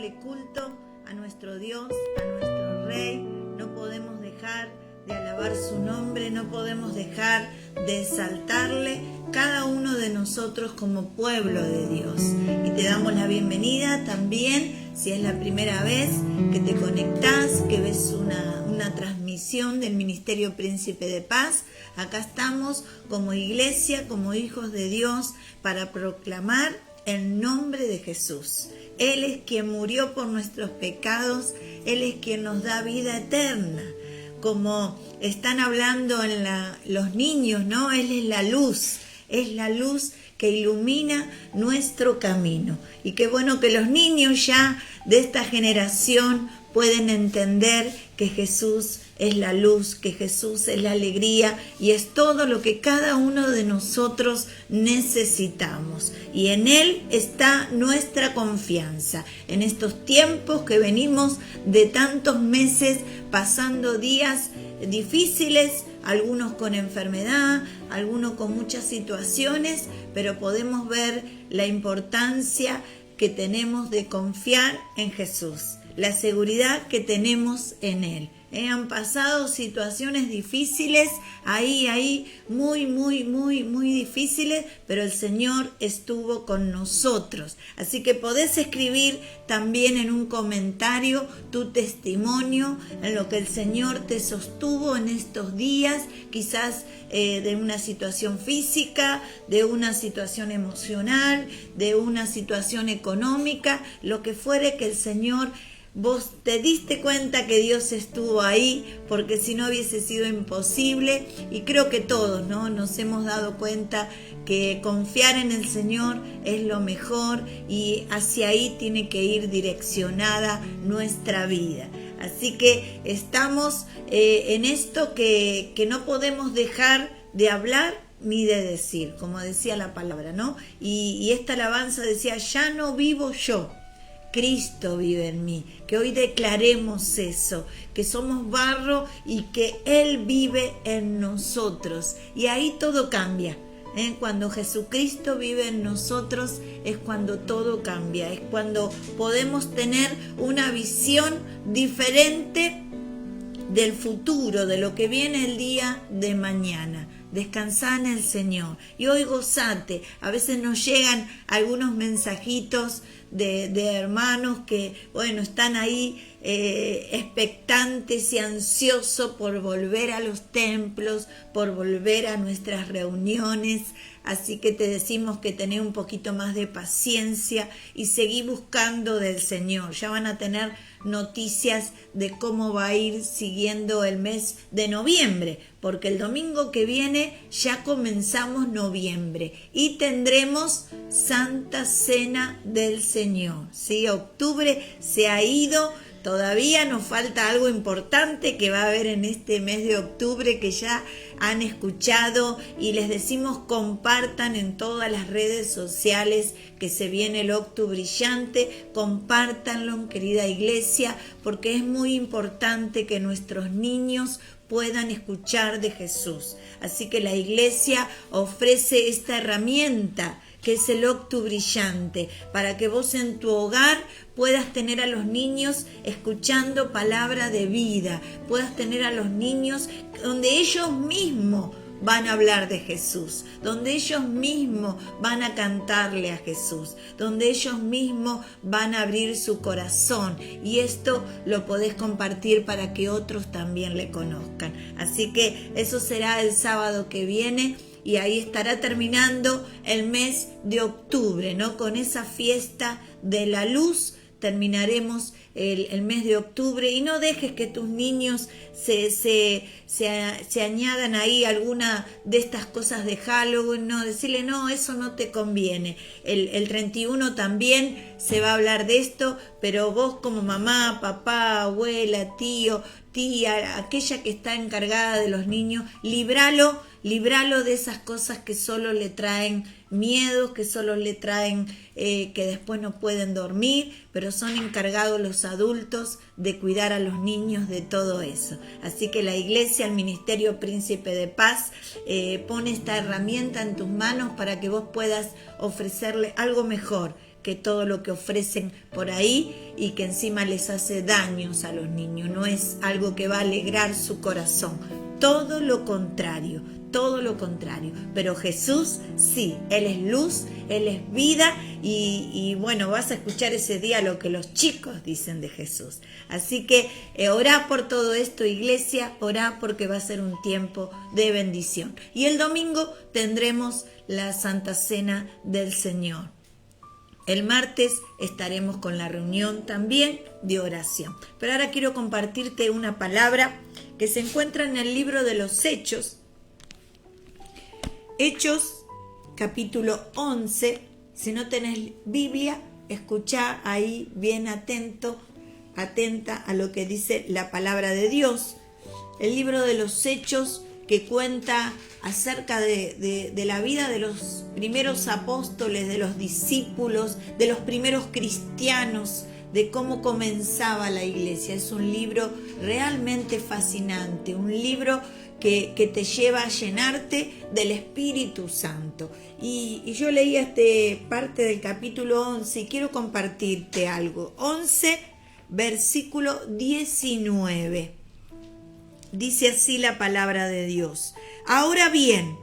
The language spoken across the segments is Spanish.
darle culto a nuestro Dios, a nuestro Rey. No podemos dejar de alabar su nombre, no podemos dejar de exaltarle, cada uno de nosotros como pueblo de Dios. Y te damos la bienvenida también, si es la primera vez que te conectás, que ves una transmisión del Ministerio Príncipe de Paz. Acá estamos como iglesia, como hijos de Dios, para proclamar el nombre de Jesús. Él es quien murió por nuestros pecados, Él es quien nos da vida eterna. Como están hablando los niños, ¿no? Él es la luz que ilumina nuestro camino. Y qué bueno que los niños ya de esta generación pueden entender que Jesús es la luz, que Jesús es la alegría y es todo lo que cada uno de nosotros necesitamos. Y en Él está nuestra confianza. En estos tiempos que venimos de tantos meses pasando días difíciles, algunos con enfermedad, algunos con muchas situaciones, pero podemos ver la importancia que tenemos de confiar en Jesús, la seguridad que tenemos en Él. Han pasado situaciones difíciles, muy difíciles, pero el Señor estuvo con nosotros. Así que podés escribir también en un comentario tu testimonio en lo que el Señor te sostuvo en estos días, quizás de una situación física, de una situación emocional, de una situación económica, lo que fuere que el Señor. Vos te diste cuenta que Dios estuvo ahí, porque si no hubiese sido imposible, y creo que todos, ¿no? Nos hemos dado cuenta que confiar en el Señor es lo mejor y hacia ahí tiene que ir direccionada nuestra vida. Así que estamos en esto que no podemos dejar de hablar ni de decir, como decía la palabra, ¿no? Y esta alabanza decía, ya no vivo yo, Cristo vive en mí, que hoy declaremos eso, que somos barro y que Él vive en nosotros. Y ahí todo cambia. Cuando Jesucristo vive en nosotros es cuando todo cambia, es cuando podemos tener una visión diferente del futuro, de lo que viene el día de mañana. Descansá en el Señor y hoy gozate. A veces nos llegan algunos mensajitos de hermanos que, bueno, están ahí expectantes y ansiosos por volver a los templos, por volver a nuestras reuniones. Así que te decimos que tenés un poquito más de paciencia y seguí buscando del Señor. Ya van a tener noticias de cómo va a ir siguiendo el mes de noviembre, porque el domingo que viene ya comenzamos noviembre y tendremos Santa Cena del Señor. ¿Sí? Octubre se ha ido. Todavía nos falta algo importante que va a haber en este mes de octubre que ya han escuchado y les decimos compartan en todas las redes sociales que se viene el octubre brillante, compártanlo, querida iglesia, porque es muy importante que nuestros niños puedan escuchar de Jesús. Así que la iglesia ofrece esta herramienta que es el octubre brillante, para que vos en tu hogar puedas tener a los niños escuchando palabra de vida, puedas tener a los niños donde ellos mismos van a hablar de Jesús, donde ellos mismos van a cantarle a Jesús, donde ellos mismos van a abrir su corazón, y esto lo podés compartir para que otros también le conozcan. Así que eso será el sábado que viene. Y ahí estará terminando el mes de octubre, ¿no? Con esa fiesta de la luz terminaremos el mes de octubre. Y no dejes que tus niños se añadan ahí alguna de estas cosas de Halloween, no, decirle no, eso no te conviene. El 31 también se va a hablar de esto, pero vos como mamá, papá, abuela, tío, tía, aquella que está encargada de los niños, líbralo de esas cosas que solo le traen miedo, que solo le traen que después no pueden dormir, pero son encargados los adultos de cuidar a los niños de todo eso. Así que la iglesia, el Ministerio Príncipe de Paz, pone esta herramienta en tus manos para que vos puedas ofrecerle algo mejor, que todo lo que ofrecen por ahí y que encima les hace daños a los niños. No es algo que va a alegrar su corazón. Todo lo contrario. Pero Jesús sí, Él es luz, Él es vida y bueno, vas a escuchar ese día lo que los chicos dicen de Jesús. Así que orá por todo esto, iglesia, orá porque va a ser un tiempo de bendición. Y el domingo tendremos la Santa Cena del Señor. El martes estaremos con la reunión también de oración. Pero ahora quiero compartirte una palabra que se encuentra en el libro de los Hechos. Hechos, capítulo 11. Si no tenés Biblia, escuchá ahí bien atenta a lo que dice la palabra de Dios. El libro de los Hechos que cuenta acerca de la vida de los primeros apóstoles, de los discípulos, de los primeros cristianos, de cómo comenzaba la iglesia. Es un libro realmente fascinante, un libro que te lleva a llenarte del Espíritu Santo. Y yo leí parte del capítulo 11 y quiero compartirte algo. 11, versículo 19. Dice así la palabra de Dios. Ahora bien,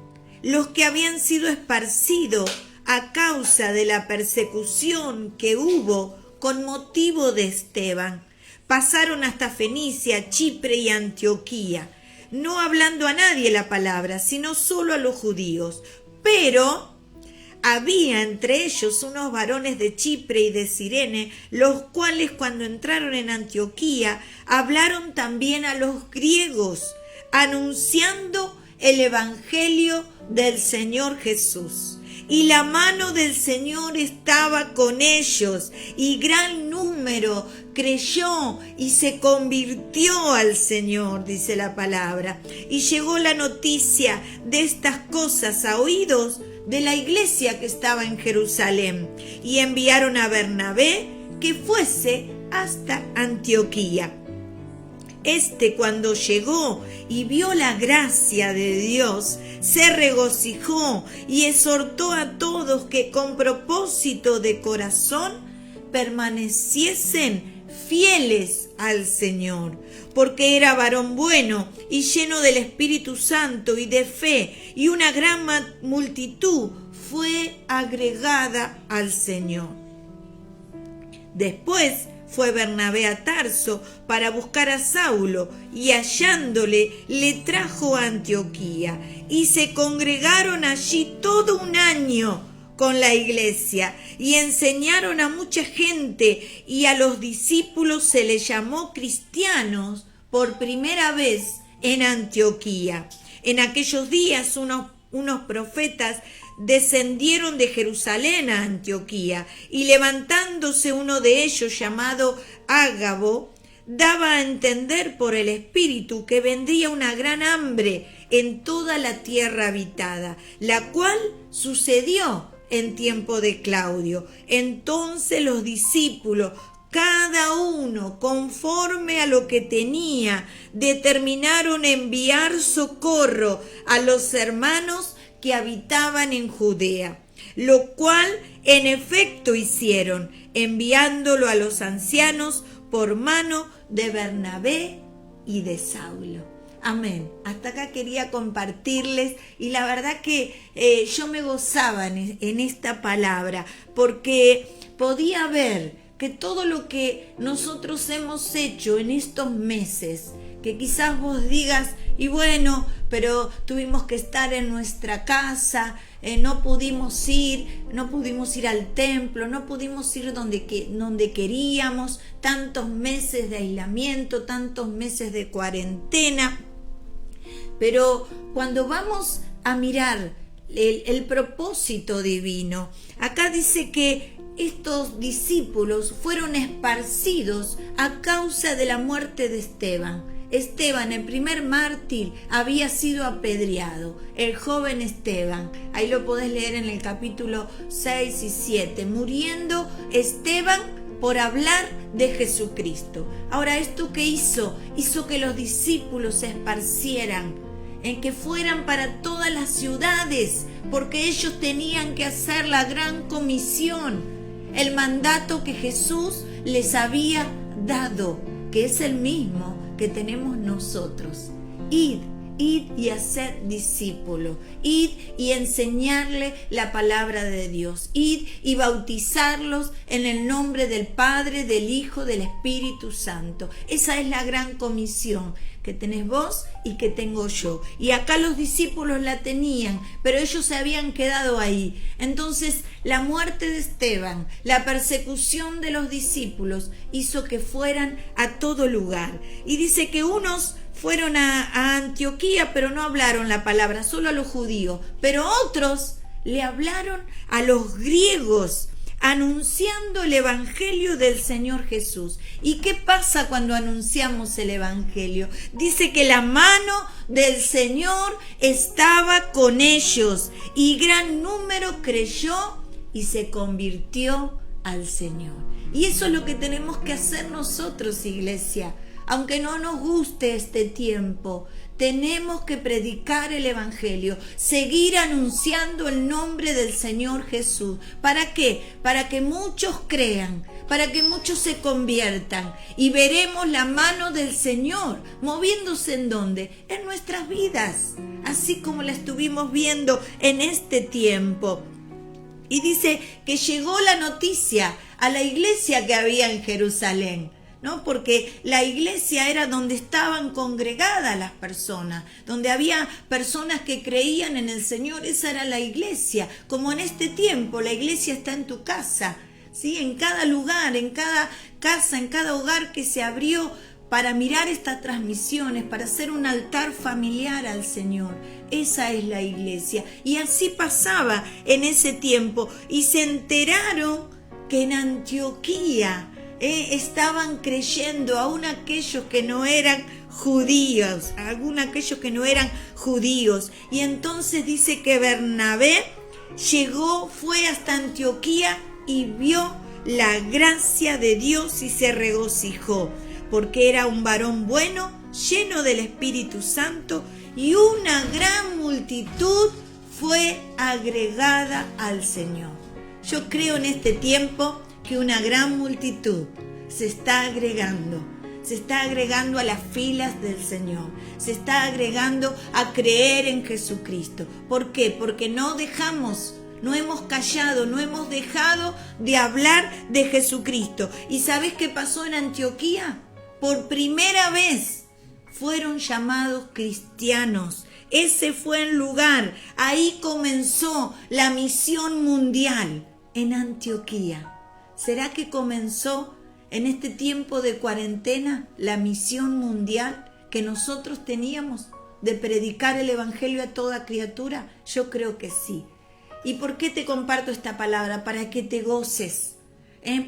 los que habían sido esparcidos a causa de la persecución que hubo con motivo de Esteban, pasaron hasta Fenicia, Chipre y Antioquía, no hablando a nadie la palabra, sino solo a los judíos. Pero había entre ellos unos varones de Chipre y de Cirene, los cuales cuando entraron en Antioquía hablaron también a los griegos, anunciando el evangelio del Señor Jesús. Y la mano del Señor estaba con ellos, y gran número creyó y se convirtió al Señor, dice la palabra. Y llegó la noticia de estas cosas a oídos de la iglesia que estaba en Jerusalén, y enviaron a Bernabé que fuese hasta Antioquía. Cuando llegó y vio la gracia de Dios, se regocijó y exhortó a todos que con propósito de corazón permaneciesen fieles al Señor, porque era varón bueno y lleno del Espíritu Santo y de fe, y una gran multitud fue agregada al Señor. Después fue Bernabé a Tarso para buscar a Saulo, y hallándole le trajo a Antioquía, y se congregaron allí todo un año con la iglesia, y enseñaron a mucha gente, y a los discípulos se les llamó cristianos por primera vez en Antioquía. En aquellos días unos profetas descendieron de Jerusalén a Antioquía, y levantándose uno de ellos llamado Ágabo, daba a entender por el Espíritu que vendría una gran hambre en toda la tierra habitada, la cual sucedió en tiempo de Claudio. Entonces los discípulos, cada uno conforme a lo que tenía, determinaron enviar socorro a los hermanos que habitaban en Judea, lo cual en efecto hicieron, enviándolo a los ancianos por mano de Bernabé y de Saulo. Amén. Hasta acá quería compartirles, y la verdad que yo me gozaba en esta palabra, porque podía ver que todo lo que nosotros hemos hecho en estos meses, que quizás vos digas, y bueno, pero tuvimos que estar en nuestra casa, no pudimos ir al templo, no pudimos ir donde queríamos, tantos meses de aislamiento, tantos meses de cuarentena. Pero cuando vamos a mirar el propósito divino, acá dice que estos discípulos fueron esparcidos a causa de la muerte de Esteban. Esteban, el primer mártir, había sido apedreado, el joven Esteban. Ahí lo podés leer en el capítulo 6 y 7. Muriendo Esteban por hablar de Jesucristo. Ahora, ¿esto qué hizo? Hizo que los discípulos se esparcieran, en que fueran para todas las ciudades, porque ellos tenían que hacer la gran comisión. el mandato que Jesús les había dado, que es el mismo que tenemos nosotros. Id y hacer discípulos, id y enseñarle la palabra de Dios, id y bautizarlos en el nombre del Padre, del Hijo, del Espíritu Santo. Esa es la gran comisión que tenés vos y que tengo yo. Y acá los discípulos la tenían, pero ellos se habían quedado ahí. Entonces la muerte de Esteban, la persecución de los discípulos hizo que fueran a todo lugar. Y dice que unos fueron a Antioquía, pero no hablaron la palabra, solo a los judíos. Pero otros le hablaron a los griegos, anunciando el Evangelio del Señor Jesús. ¿Y qué pasa cuando anunciamos el Evangelio? Dice que la mano del Señor estaba con ellos y gran número creyó y se convirtió al Señor. Y eso es lo que tenemos que hacer nosotros, iglesia. Aunque no nos guste este tiempo, tenemos que predicar el Evangelio, seguir anunciando el nombre del Señor Jesús. ¿Para qué? Para que muchos crean, para que muchos se conviertan y veremos la mano del Señor moviéndose ¿en dónde? En nuestras vidas, así como la estuvimos viendo en este tiempo. Y dice que llegó la noticia a la iglesia que había en Jerusalén, ¿no? Porque la iglesia era donde estaban congregadas las personas, donde había personas que creían en el Señor. Esa era la iglesia. Como en este tiempo, la iglesia está en tu casa, ¿sí? En cada lugar, en cada casa, en cada hogar que se abrió para mirar estas transmisiones, para hacer un altar familiar al Señor. Esa es la iglesia. Y así pasaba en ese tiempo. Y se enteraron que en Antioquía estaban creyendo, aún aquellos que no eran judíos, y entonces dice que Bernabé fue hasta Antioquía y vio la gracia de Dios y se regocijó, porque era un varón bueno, lleno del Espíritu Santo, y una gran multitud fue agregada al Señor. Yo creo en este tiempo que una gran multitud se está agregando a las filas del Señor, se está agregando a creer en Jesucristo. ¿Por qué? Porque no hemos callado, no hemos dejado de hablar de Jesucristo. ¿Y sabes qué pasó en Antioquía? Por primera vez fueron llamados cristianos. Ese fue el lugar, ahí comenzó la misión mundial, en Antioquía. ¿Será que comenzó en este tiempo de cuarentena la misión mundial que nosotros teníamos de predicar el Evangelio a toda criatura? Yo creo que sí. ¿Y por qué te comparto esta palabra? Para que te goces,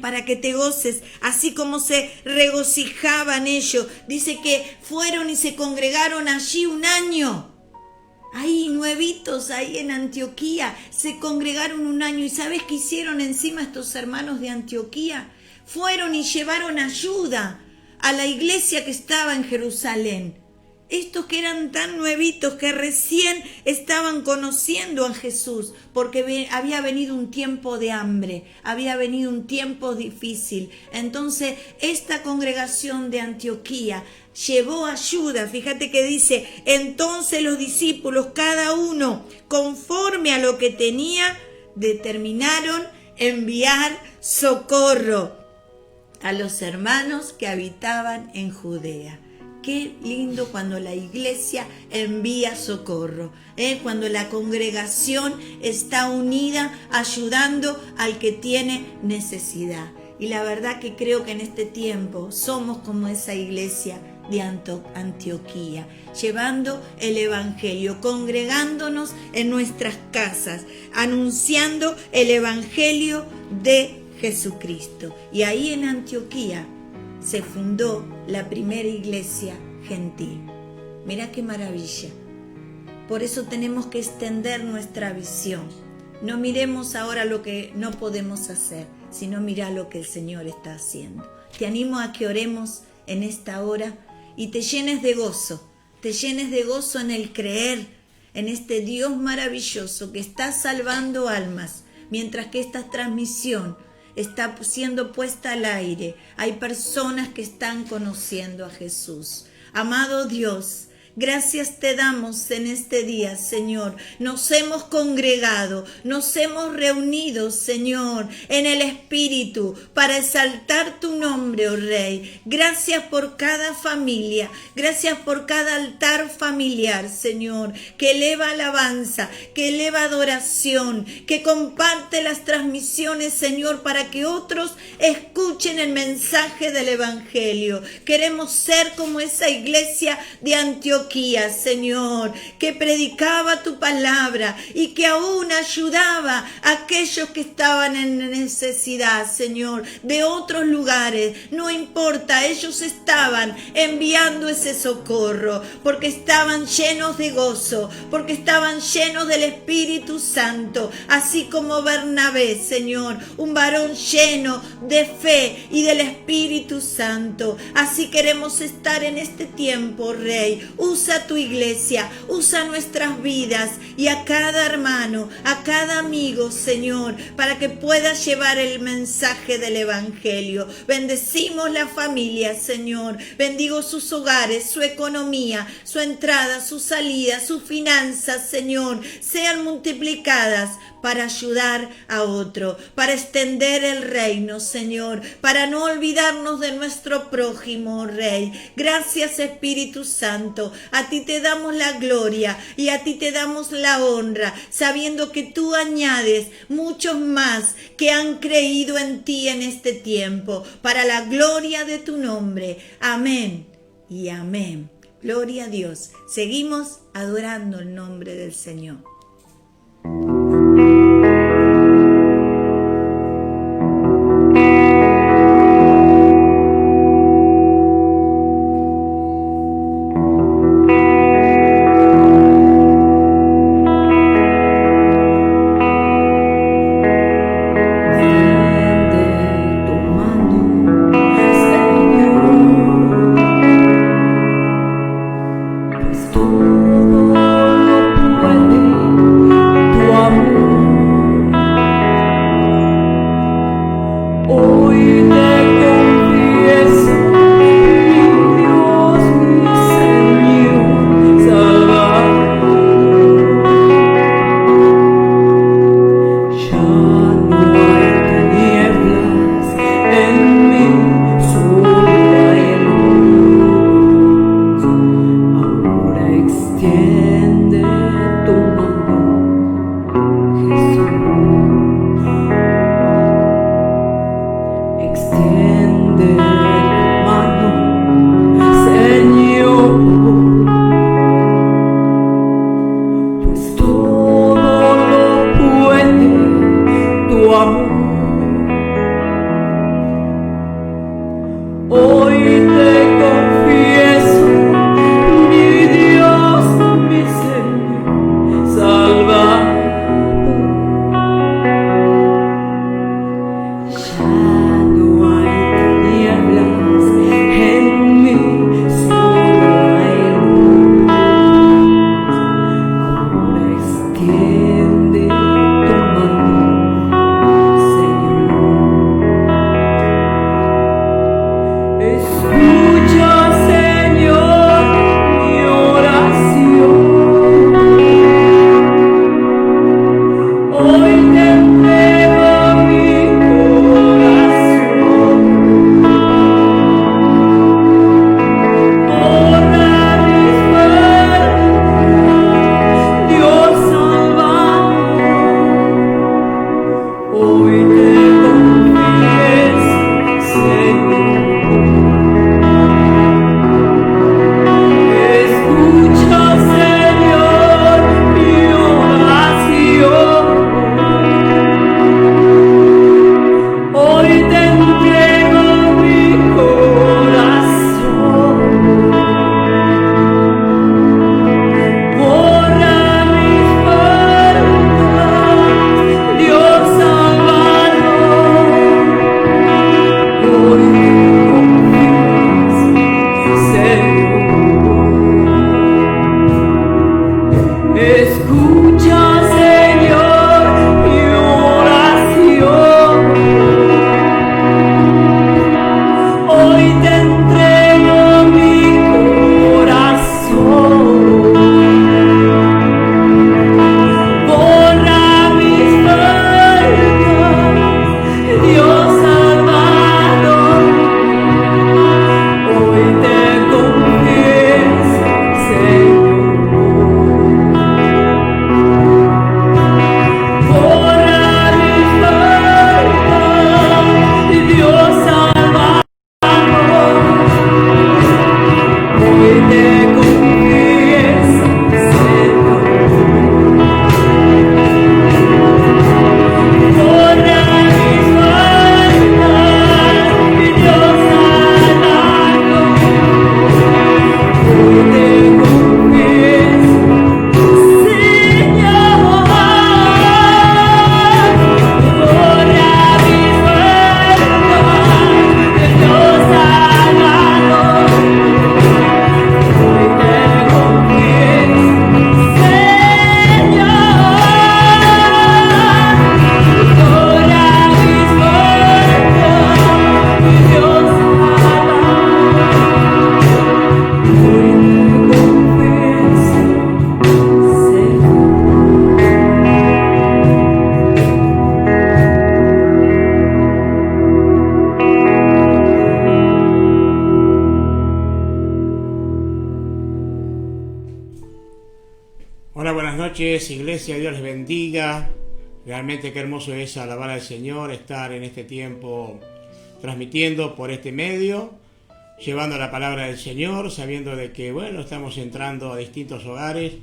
para que te goces, así como se regocijaban ellos. Dice que fueron y se congregaron allí un año. Ahí nuevitos, ahí en Antioquía, se congregaron un año. ¿Y sabes qué hicieron encima estos hermanos de Antioquía? Fueron y llevaron ayuda a la iglesia que estaba en Jerusalén. Estos que eran tan nuevitos, que recién estaban conociendo a Jesús, porque había venido un tiempo de hambre, había venido un tiempo difícil. Entonces, esta congregación de Antioquía llevó ayuda. Fíjate que dice, entonces los discípulos, cada uno conforme a lo que tenía, determinaron enviar socorro a los hermanos que habitaban en Judea. Qué lindo cuando la iglesia envía socorro, cuando la congregación está unida ayudando al que tiene necesidad. Y la verdad que creo que en este tiempo somos como esa iglesia de Antioquía, llevando el Evangelio, congregándonos en nuestras casas, anunciando el Evangelio de Jesucristo. Y ahí en Antioquía se fundó la primera iglesia gentil. Mira qué maravilla. Por eso tenemos que extender nuestra visión. No miremos ahora lo que no podemos hacer, sino mira lo que el Señor está haciendo. Te animo a que oremos en esta hora y te llenes de gozo en el creer en este Dios maravilloso que está salvando almas, mientras que esta transmisión está siendo puesta al aire. Hay personas que están conociendo a Jesús. Amado Dios, gracias te damos en este día, Señor. Nos hemos congregado, nos hemos reunido, Señor, en el Espíritu para exaltar tu nombre, oh Rey. Gracias por cada familia, gracias por cada altar familiar, Señor, que eleva alabanza, que eleva adoración, que comparte las transmisiones, Señor, para que otros escuchen el mensaje del Evangelio. Queremos ser como esa iglesia de Antioquía, Señor, que predicaba tu palabra y que aún ayudaba a aquellos que estaban en necesidad, Señor, de otros lugares. No importa, ellos estaban enviando ese socorro porque estaban llenos de gozo, porque estaban llenos del Espíritu Santo, así como Bernabé, Señor, un varón lleno de fe y del Espíritu Santo. Así queremos estar en este tiempo, Rey. Usa tu iglesia, usa nuestras vidas y a cada hermano, a cada amigo, Señor, para que pueda llevar el mensaje del Evangelio. Bendecimos la familia, Señor. Bendigo sus hogares, su economía, su entrada, su salida, sus finanzas, Señor, sean multiplicadas para ayudar a otro, para extender el reino, Señor, para no olvidarnos de nuestro prójimo, Rey. Gracias, Espíritu Santo. A ti te damos la gloria y a ti te damos la honra, sabiendo que tú añades muchos más que han creído en ti en este tiempo, para la gloria de tu nombre. Amén y amén. Gloria a Dios. Seguimos adorando el nombre del Señor. noches, iglesia, Dios les bendiga. Realmente qué hermoso es alabar al Señor, estar en este tiempo transmitiendo por este medio, llevando la palabra del Señor, sabiendo de que, bueno, estamos entrando a distintos hogares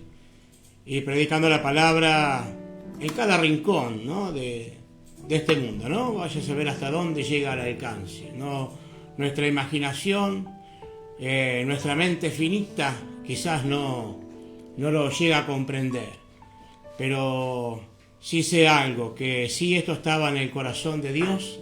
y predicando la palabra en cada rincón, ¿no?, de este mundo, ¿no? Vaya a saber hasta dónde llega el alcance, ¿no? Nuestra imaginación, nuestra mente finita quizás no lo llega a comprender, pero sí sé algo, que sí esto estaba en el corazón de Dios,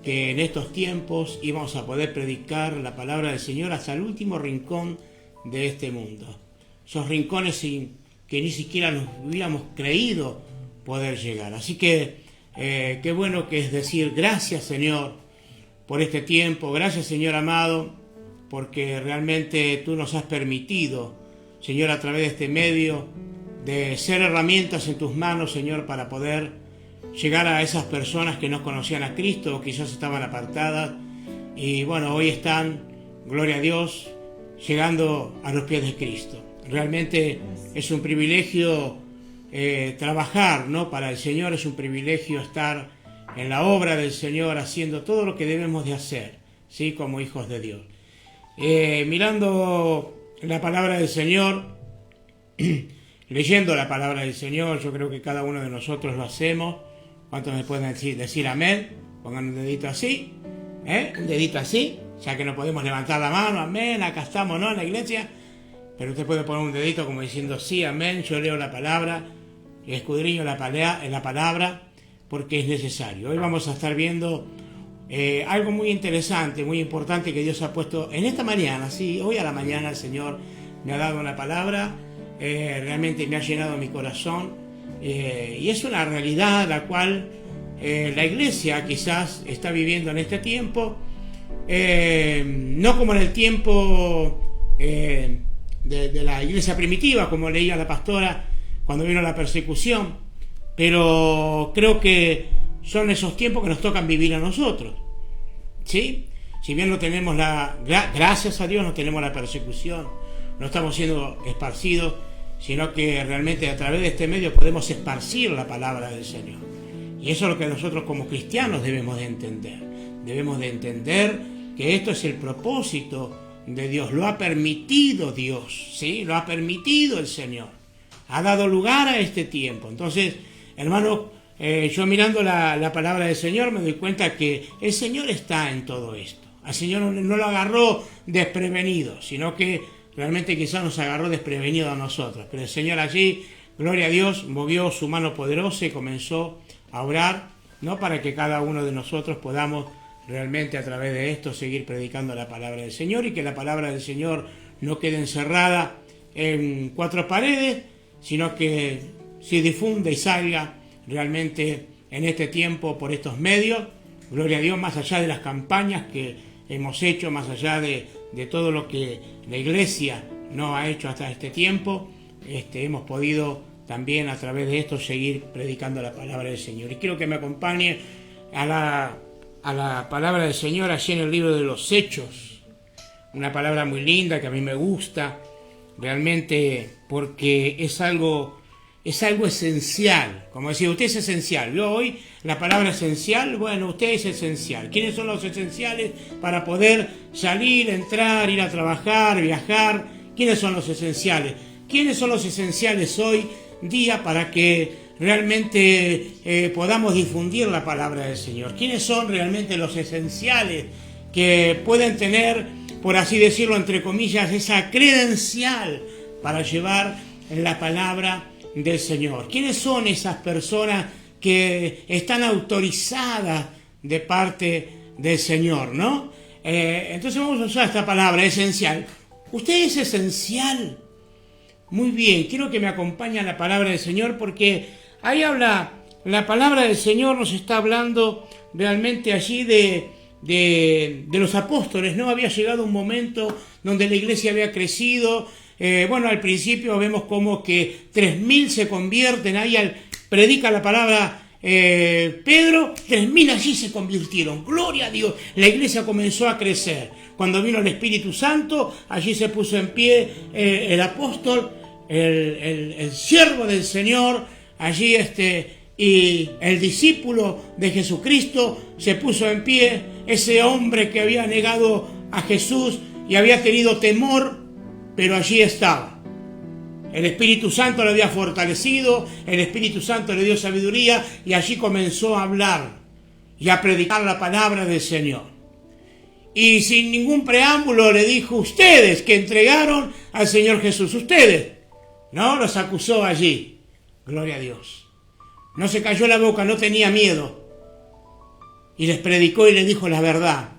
que en estos tiempos íbamos a poder predicar la palabra del Señor hasta el último rincón de este mundo. Esos rincones que ni siquiera nos hubiéramos creído poder llegar. Así que qué bueno que es decir gracias, Señor, por este tiempo. Gracias, Señor amado, porque realmente tú nos has permitido, Señor, a través de este medio, de ser herramientas en tus manos, Señor, para poder llegar a esas personas que no conocían a Cristo o quizás estaban apartadas. Y bueno, hoy están, gloria a Dios, llegando a los pies de Cristo. Realmente es un privilegio trabajar, ¿no?, para el Señor. Es un privilegio estar en la obra del Señor, haciendo todo lo que debemos de hacer, ¿sí?, como hijos de Dios. Mirando la palabra del Señor, leyendo la palabra del Señor, yo creo que cada uno de nosotros lo hacemos. ¿Cuántos me pueden decir amén? Pongan un dedito así, un dedito así, ya que no podemos levantar la mano, amén, acá estamos, ¿no?, en la iglesia. Pero usted puede poner un dedito como diciendo sí, amén, yo leo la palabra y escudriño la palabra porque es necesario. Hoy vamos a estar viendo algo muy interesante, muy importante que Dios ha puesto en esta mañana. Sí, hoy a la mañana el Señor me ha dado una palabra, realmente me ha llenado mi corazón, y es una realidad la cual la iglesia quizás está viviendo en este tiempo, no como en el tiempo de la iglesia primitiva, como leía la pastora cuando vino la persecución, pero creo que son esos tiempos que nos tocan vivir a nosotros, ¿sí? Si bien no tenemos gracias a Dios no tenemos la persecución, no estamos siendo esparcidos, sino que realmente a través de este medio podemos esparcir la palabra del Señor. Y eso es lo que nosotros como cristianos debemos de entender. Debemos de entender que esto es el propósito de Dios, lo ha permitido Dios, ¿sí? Lo ha permitido el Señor, ha dado lugar a este tiempo. Entonces, hermanos, yo mirando la palabra del Señor me doy cuenta que el Señor está en todo esto. Al Señor no lo agarró desprevenido, sino que realmente quizás nos agarró desprevenido a nosotros. Pero el Señor allí, gloria a Dios, movió su mano poderosa y comenzó a obrar, ¿no?, para que cada uno de nosotros podamos realmente a través de esto seguir predicando la palabra del Señor, y que la palabra del Señor no quede encerrada en cuatro paredes, sino que se difunda y salga realmente en este tiempo por estos medios, gloria a Dios, más allá de las campañas que hemos hecho, más allá de todo lo que la iglesia no ha hecho hasta este tiempo, hemos podido también a través de esto seguir predicando la palabra del Señor. Y quiero que me acompañe a la palabra del Señor allí en el libro de los Hechos, una palabra muy linda que a mí me gusta realmente, porque es algo esencial. Como decía, usted es esencial. Yo hoy la palabra esencial, bueno, usted es esencial. ¿Quiénes son los esenciales para poder salir, entrar, ir a trabajar, viajar? ¿Quiénes son los esenciales? ¿Quiénes son los esenciales hoy día para que realmente podamos difundir la palabra del Señor? ¿Quiénes son realmente los esenciales que pueden tener, por así decirlo, entre comillas, esa credencial para llevar la palabra del Señor? ¿Quiénes son esas personas que están autorizadas de parte del Señor, ¿no? Entonces vamos a usar esta palabra, esencial. ¿Usted es esencial? Muy bien, quiero que me acompañe a la palabra del Señor, porque ahí habla, la palabra del Señor nos está hablando realmente allí de los apóstoles, ¿no? Había llegado un momento donde la iglesia había crecido. Bueno, al principio vemos como que 3.000 se convierten, ahí predica la palabra Pedro, 3.000 allí se convirtieron, gloria a Dios, la iglesia comenzó a crecer. Cuando vino el Espíritu Santo, allí se puso en pie el apóstol el siervo del Señor, allí y el discípulo de Jesucristo se puso en pie, ese hombre que había negado a Jesús y había tenido temor, pero allí estaba. El Espíritu Santo lo había fortalecido, el Espíritu Santo le dio sabiduría y allí comenzó a hablar y a predicar la palabra del Señor. Y sin ningún preámbulo le dijo: ustedes que entregaron al Señor Jesús, ustedes, no, los acusó allí. Gloria a Dios. No se cayó la boca, no tenía miedo. Y les predicó y les dijo la verdad.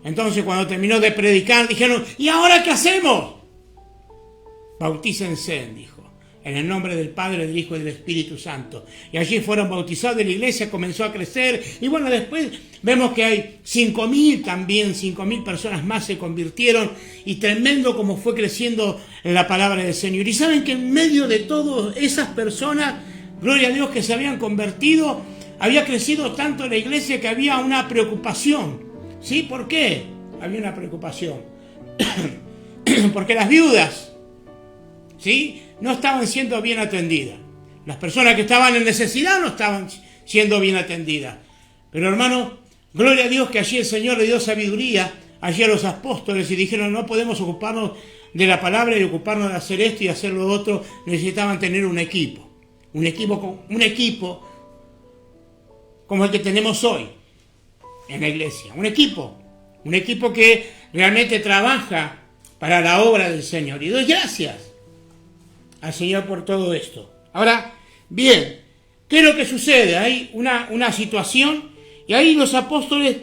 Entonces cuando terminó de predicar dijeron: ¿y ahora qué hacemos? Bautícense, dijo, en el nombre del Padre, del Hijo y del Espíritu Santo. Y allí fueron bautizados y la iglesia comenzó a crecer. Y bueno, después vemos que hay 5.000 también, 5.000 personas más se convirtieron. Y tremendo como fue creciendo la palabra del Señor. Y saben que en medio de todas esas personas, gloria a Dios, que se habían convertido, había crecido tanto la iglesia que había una preocupación. ¿Sí? ¿Por qué? Había una preocupación. Porque las viudas, ¿sí?, no estaban siendo bien atendidas. Las personas que estaban en necesidad no estaban siendo bien atendidas. Pero hermano, gloria a Dios que allí el Señor le dio sabiduría allí a los apóstoles y dijeron: no podemos ocuparnos de la palabra y ocuparnos de hacer esto y hacer lo otro. Necesitaban tener un equipo como el que tenemos hoy en la iglesia. Un equipo que realmente trabaja para la obra del Señor. Y doy gracias al Señor por todo esto. Ahora, bien, ¿qué es lo que sucede? Hay una situación y ahí los apóstoles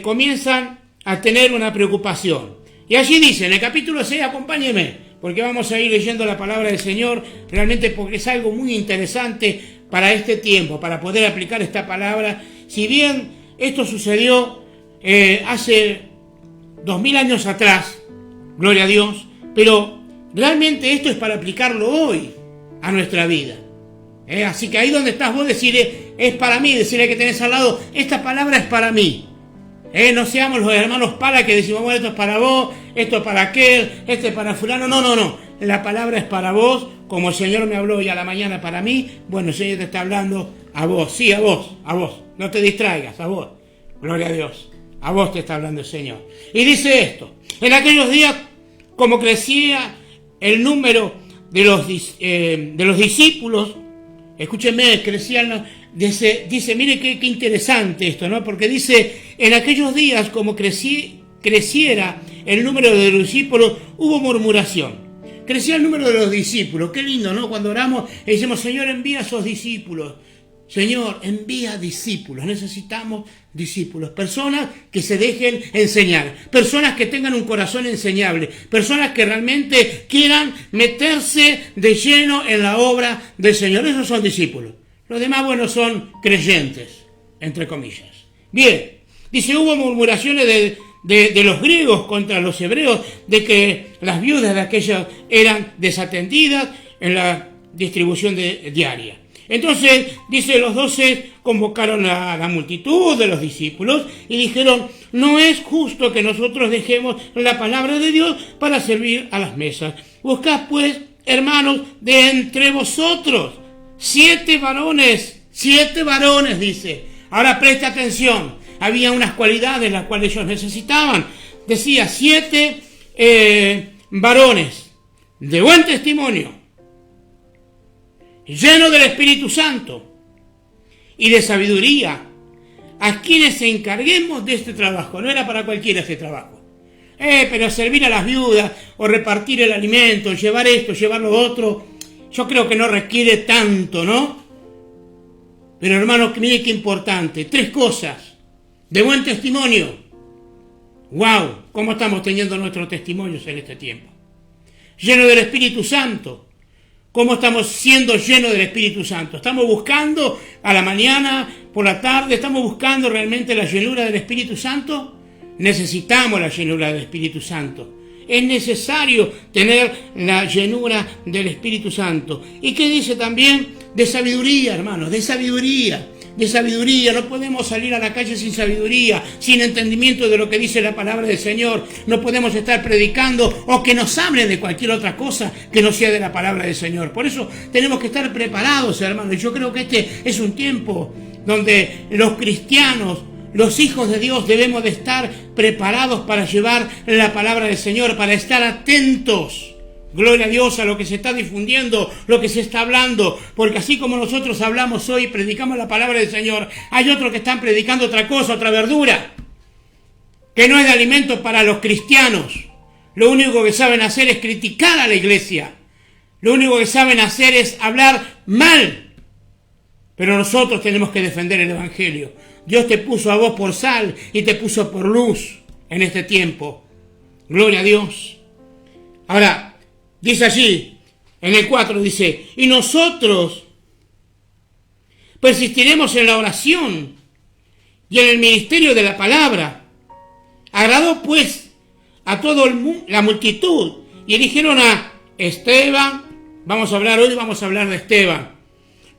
comienzan a tener una preocupación. Y allí dice, en el capítulo 6, acompáñenme, porque vamos a ir leyendo la palabra del Señor, realmente porque es algo muy interesante para este tiempo, para poder aplicar esta palabra. Si bien esto sucedió hace 2000 años atrás, gloria a Dios, pero realmente esto es para aplicarlo hoy a nuestra vida. Así que ahí donde estás vos, decirle: es para mí, decirle que tenés al lado: esta palabra es para mí. No seamos los hermanos para que decimos: bueno, esto es para vos, esto es para aquel, este es para fulano. No. La palabra es para vos, como el Señor me habló hoy a la mañana para mí. Bueno, el Señor te está hablando a vos, sí, a vos. No te distraigas, a vos. Gloria a Dios. A vos te está hablando el Señor. Y dice esto: en aquellos días, como crecía el número de los discípulos, escúchenme, crecían, dice, mire qué interesante esto, ¿no? Porque dice: en aquellos días, como creciera el número de los discípulos, hubo murmuración. Crecía el número de los discípulos. Qué lindo, ¿no? Cuando oramos y decimos: Señor, envía a esos discípulos. Señor, envía discípulos. Necesitamos discípulos, personas que se dejen enseñar, personas que tengan un corazón enseñable, personas que realmente quieran meterse de lleno en la obra del Señor. Esos son discípulos. Los demás, bueno, son creyentes, entre comillas. Bien, dice: hubo murmuraciones de los griegos contra los hebreos, de que las viudas de aquellas eran desatendidas en la distribución diaria. Entonces, dice, los 12 convocaron a la multitud de los discípulos y dijeron: no es justo que nosotros dejemos la palabra de Dios para servir a las mesas. Buscad pues, hermanos, de entre vosotros 7 varones, dice. Ahora presta atención, había unas cualidades las cuales ellos necesitaban. Decía: 7 varones de buen testimonio, lleno del Espíritu Santo y de sabiduría, a quienes se encarguemos de este trabajo. No era para cualquiera este trabajo. Pero servir a las viudas, o repartir el alimento, llevar esto, llevar lo otro, yo creo que no requiere tanto, ¿no? Pero hermanos, miren qué importante. 3 cosas. De buen testimonio. ¡Wow! ¿Cómo estamos teniendo nuestros testimonios en este tiempo? Lleno del Espíritu Santo. ¿Cómo estamos siendo llenos del Espíritu Santo? ¿Estamos buscando a la mañana, por la tarde? ¿Estamos buscando realmente la llenura del Espíritu Santo? Necesitamos la llenura del Espíritu Santo. Es necesario tener la llenura del Espíritu Santo. ¿Y qué dice también? De sabiduría, hermanos, de sabiduría. de sabiduría. No podemos salir a la calle sin sabiduría, sin entendimiento de lo que dice la palabra del Señor. No podemos estar predicando o que nos hablen de cualquier otra cosa que no sea de la palabra del Señor. Por eso tenemos que estar preparados, hermanos. Y yo creo que este es un tiempo donde los cristianos, los hijos de Dios, debemos de estar preparados para llevar la palabra del Señor, para estar atentos. Gloria a Dios a lo que se está difundiendo, lo que se está hablando, porque así como nosotros hablamos hoy, predicamos la palabra del Señor, hay otros que están predicando otra cosa, otra verdura, que no es de alimento para los cristianos. Lo único que saben hacer es criticar a la iglesia. Lo único que saben hacer es hablar mal. Pero nosotros tenemos que defender el Evangelio. Dios te puso a vos por sal y te puso por luz en este tiempo. Gloria a Dios. Ahora, dice allí, en el 4 dice, y nosotros persistiremos en la oración y en el ministerio de la palabra. Agradó pues a toda la multitud y eligieron a Esteban. Vamos a hablar de Esteban,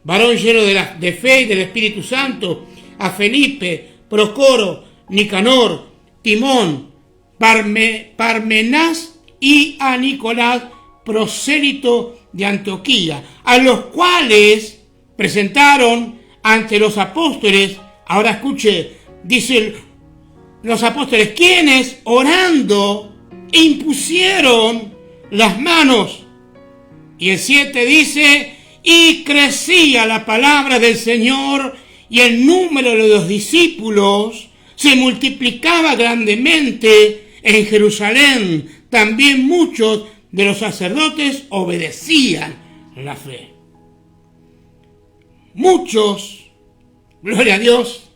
varón lleno de fe y del Espíritu Santo, a Felipe, Procoro, Nicanor, Timón, Parmenás y a Nicolás, prosélito de Antioquía, a los cuales presentaron ante los apóstoles. Ahora escuche, dice los apóstoles, quienes orando impusieron las manos. Y el 7 dice, y crecía la palabra del Señor y el número de los discípulos se multiplicaba grandemente en Jerusalén. También muchos de los sacerdotes obedecían la fe. Muchos, gloria a Dios,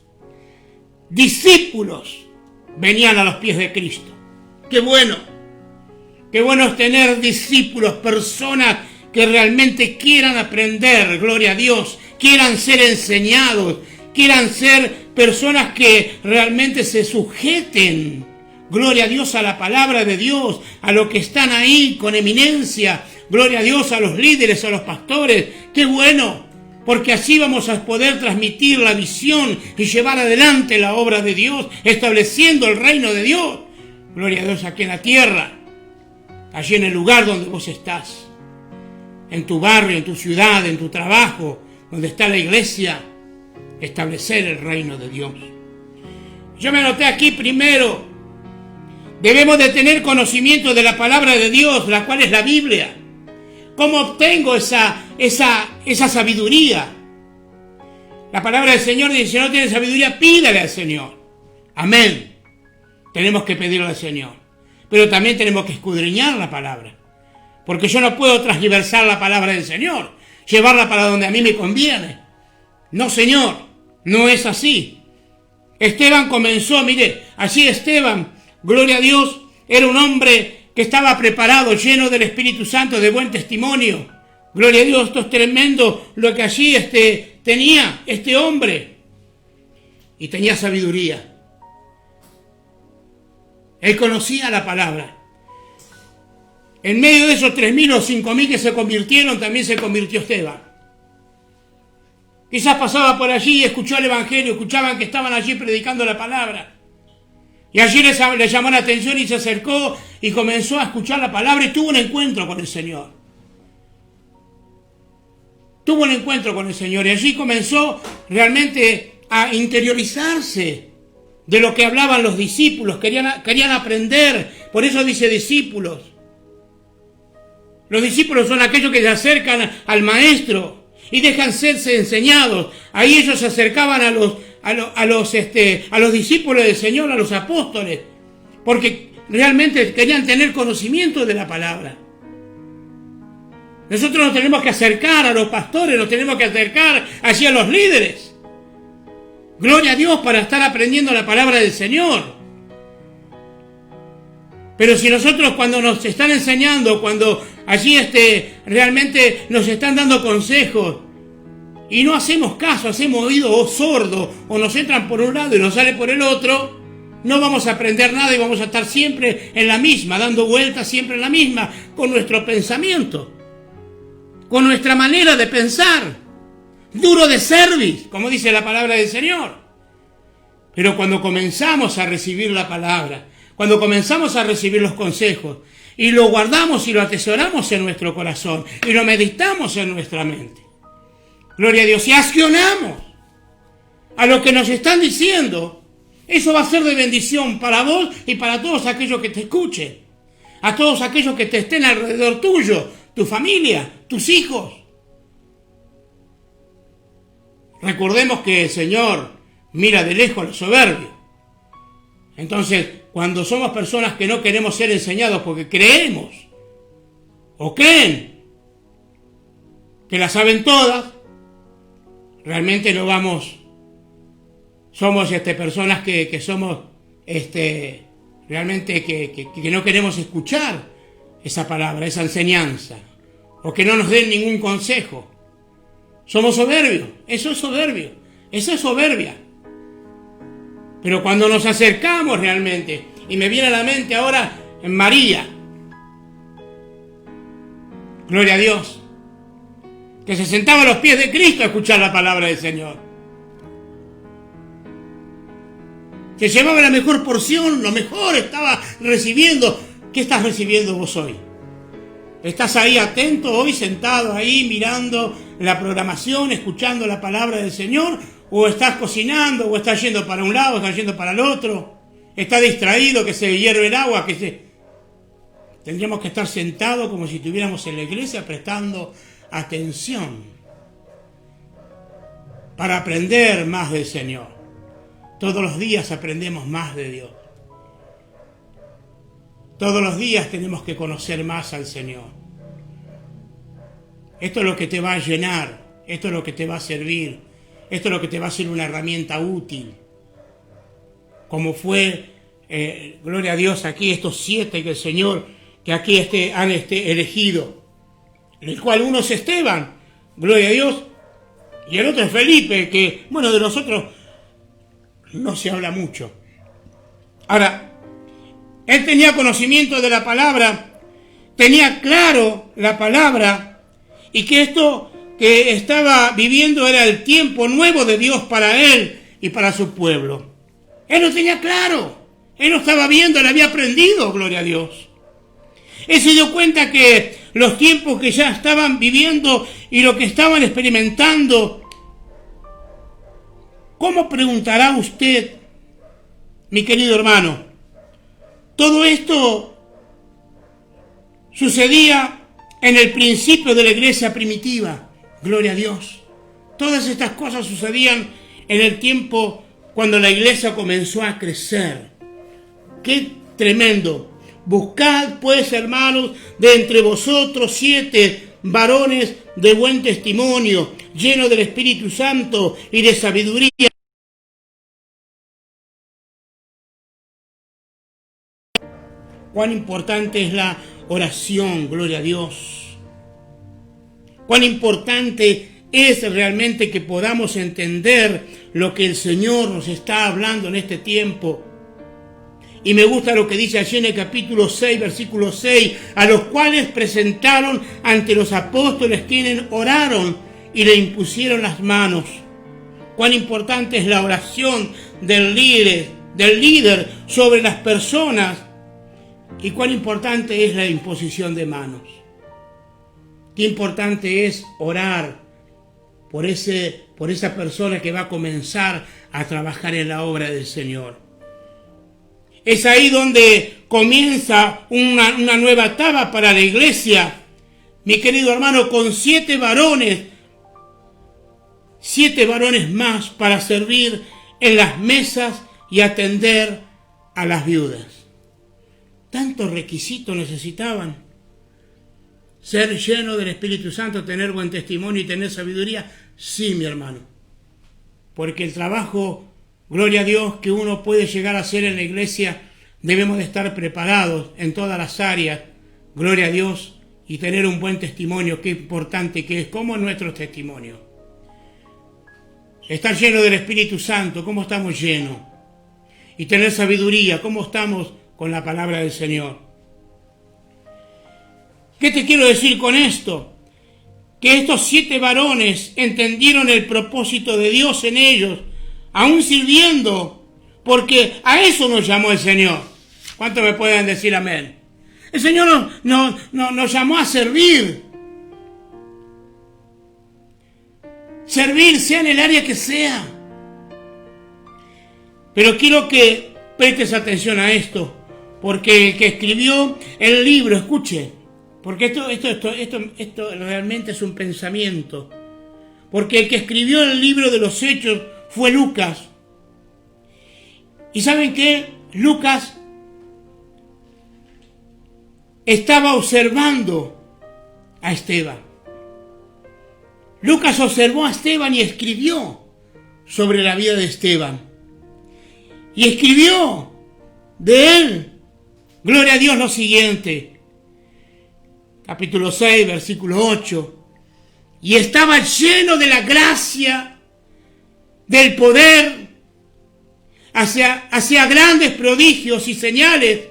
discípulos venían a los pies de Cristo. ¡Qué bueno! ¡Qué bueno es tener discípulos, personas que realmente quieran aprender, gloria a Dios, quieran ser enseñados, quieran ser personas que realmente se sujeten, gloria a Dios, a la palabra de Dios, a los que están ahí con eminencia, gloria a Dios, a los líderes, a los pastores. ¡Qué bueno! Porque así vamos a poder transmitir la visión y llevar adelante la obra de Dios, estableciendo el reino de Dios. Gloria a Dios aquí en la tierra, allí en el lugar donde vos estás, en tu barrio, en tu ciudad, en tu trabajo, donde está la iglesia, establecer el reino de Dios. Yo me anoté aquí primero, debemos de tener conocimiento de la palabra de Dios, la cual es la Biblia. ¿Cómo obtengo esa sabiduría? La palabra del Señor dice, si no tienes sabiduría, pídale al Señor. Amén. Tenemos que pedirle al Señor. Pero también tenemos que escudriñar la palabra. Porque yo no puedo transgiversar la palabra del Señor, llevarla para donde a mí me conviene. No, Señor, no es así. Esteban comenzó, mire, así Esteban, gloria a Dios, era un hombre que estaba preparado, lleno del Espíritu Santo, de buen testimonio. Gloria a Dios, esto es tremendo lo que allí tenía este hombre. Y tenía sabiduría. Él conocía la palabra. En medio de esos 3.000 o 5.000 que se convirtieron, también se convirtió Esteban. Quizás pasaba por allí y escuchó el Evangelio, escuchaban que estaban allí predicando la palabra. Y allí le llamó la atención y se acercó y comenzó a escuchar la palabra y tuvo un encuentro con el Señor. Tuvo un encuentro con el Señor y allí comenzó realmente a interiorizarse de lo que hablaban los discípulos. Querían aprender, por eso dice discípulos. Los discípulos son aquellos que se acercan al maestro y dejan serse enseñados. Ahí ellos se acercaban a los discípulos del Señor, a los apóstoles, porque realmente querían tener conocimiento de la palabra. Nosotros nos tenemos que acercar a los pastores, nos tenemos que acercar allí a los líderes. Gloria a Dios para estar aprendiendo la palabra del Señor. Pero si nosotros cuando nos están enseñando, cuando allí realmente nos están dando consejos y no hacemos caso, hacemos oído sordo o nos entran por un lado y nos sale por el otro, no vamos a aprender nada y vamos a estar siempre en la misma, dando vueltas siempre en la misma, con nuestro pensamiento, con nuestra manera de pensar. duro de cerviz, como dice la palabra del Señor. Pero cuando comenzamos a recibir la palabra, cuando comenzamos a recibir los consejos, y lo guardamos y lo atesoramos en nuestro corazón, y lo meditamos en nuestra mente, gloria a Dios, y accionamos a lo que nos están diciendo, eso va a ser de bendición para vos y para todos aquellos que te escuchen, a todos aquellos que te estén alrededor tuyo, tu familia, tus hijos. Recordemos que el Señor mira de lejos a los soberbios. Entonces, cuando somos personas que no queremos ser enseñados porque creemos o creen que las saben todas, realmente no vamos, somos personas que somos realmente que no queremos escuchar esa palabra, esa enseñanza, o que no nos den ningún consejo. Somos soberbios, eso es soberbio, esa es soberbia. Pero cuando nos acercamos realmente, y me viene a la mente ahora en María, gloria a Dios, que se sentaba a los pies de Cristo a escuchar la palabra del Señor, que llevaba la mejor porción, lo mejor estaba recibiendo. ¿Qué estás recibiendo vos hoy? ¿Estás ahí atento hoy, sentado ahí, mirando la programación, escuchando la palabra del Señor? ¿O estás cocinando? ¿O estás yendo para un lado, estás yendo para el otro? ¿Estás distraído, que se hierve el agua? Tendríamos que estar sentados como si estuviéramos en la iglesia prestando atención para aprender más del Señor. Todos los días aprendemos más de Dios. Todos los días tenemos que conocer más al Señor. Esto es lo que te va a llenar, esto es lo que te va a servir, esto es lo que te va a ser una herramienta útil. Como fue, gloria a Dios, aquí estos 7 que el Señor, que aquí han elegido, en el cual uno es Esteban, gloria a Dios, y el otro es Felipe, que, bueno, de nosotros no se habla mucho. Ahora, él tenía conocimiento de la palabra, tenía claro la palabra, y que esto que estaba viviendo era el tiempo nuevo de Dios para él y para su pueblo. Él lo tenía claro, él lo estaba viendo, él había aprendido, gloria a Dios. Él se dio cuenta que los tiempos que ya estaban viviendo y lo que estaban experimentando, ¿cómo preguntará usted, mi querido hermano? Todo esto sucedía en el principio de la iglesia primitiva, gloria a Dios. Todas estas cosas sucedían en el tiempo cuando la iglesia comenzó a crecer. ¡Qué tremendo! Buscad pues, hermanos, de entre vosotros 7 varones de buen testimonio, llenos del Espíritu Santo y de sabiduría. Cuán importante es la oración, gloria a Dios. Cuán importante es realmente que podamos entender lo que el Señor nos está hablando en este tiempo. Y me gusta lo que dice allí en el capítulo 6, versículo 6, a los cuales presentaron ante los apóstoles quienes oraron y le impusieron las manos. Cuán importante es la oración del líder sobre las personas. Y cuán importante es la imposición de manos. Qué importante es orar por esa persona que va a comenzar a trabajar en la obra del Señor. Es ahí donde comienza una nueva etapa para la iglesia, mi querido hermano, con 7 varones más para servir en las mesas y atender a las viudas. Tantos requisitos necesitaban. Ser lleno del Espíritu Santo, tener buen testimonio y tener sabiduría. Sí, mi hermano. Porque el trabajo, gloria a Dios, que uno puede llegar a hacer en la iglesia, debemos de estar preparados en todas las áreas, gloria a Dios, y tener un buen testimonio. Qué importante que es, como nuestro testimonio. Estar lleno del Espíritu Santo, ¿cómo estamos llenos? Y tener sabiduría, ¿cómo estamos con la palabra del Señor? ¿Qué te quiero decir con esto? que estos 7 varones entendieron el propósito de Dios en ellos, aún sirviendo, porque a eso nos llamó el Señor. ¿Cuántos me pueden decir amén? El Señor nos llamó a servir. Servir, sea en el área que sea. Pero quiero que prestes atención a esto, porque el que escribió el libro, escuche, porque esto realmente es un pensamiento, porque el que escribió el libro de los Hechos fue Lucas. ¿Y saben qué? Lucas estaba observando a Esteban. Lucas observó a Esteban y escribió sobre la vida de Esteban. Y escribió de él, gloria a Dios, lo siguiente. Capítulo 6, versículo 8. Y estaba lleno de la gracia, del poder, hacía grandes prodigios y señales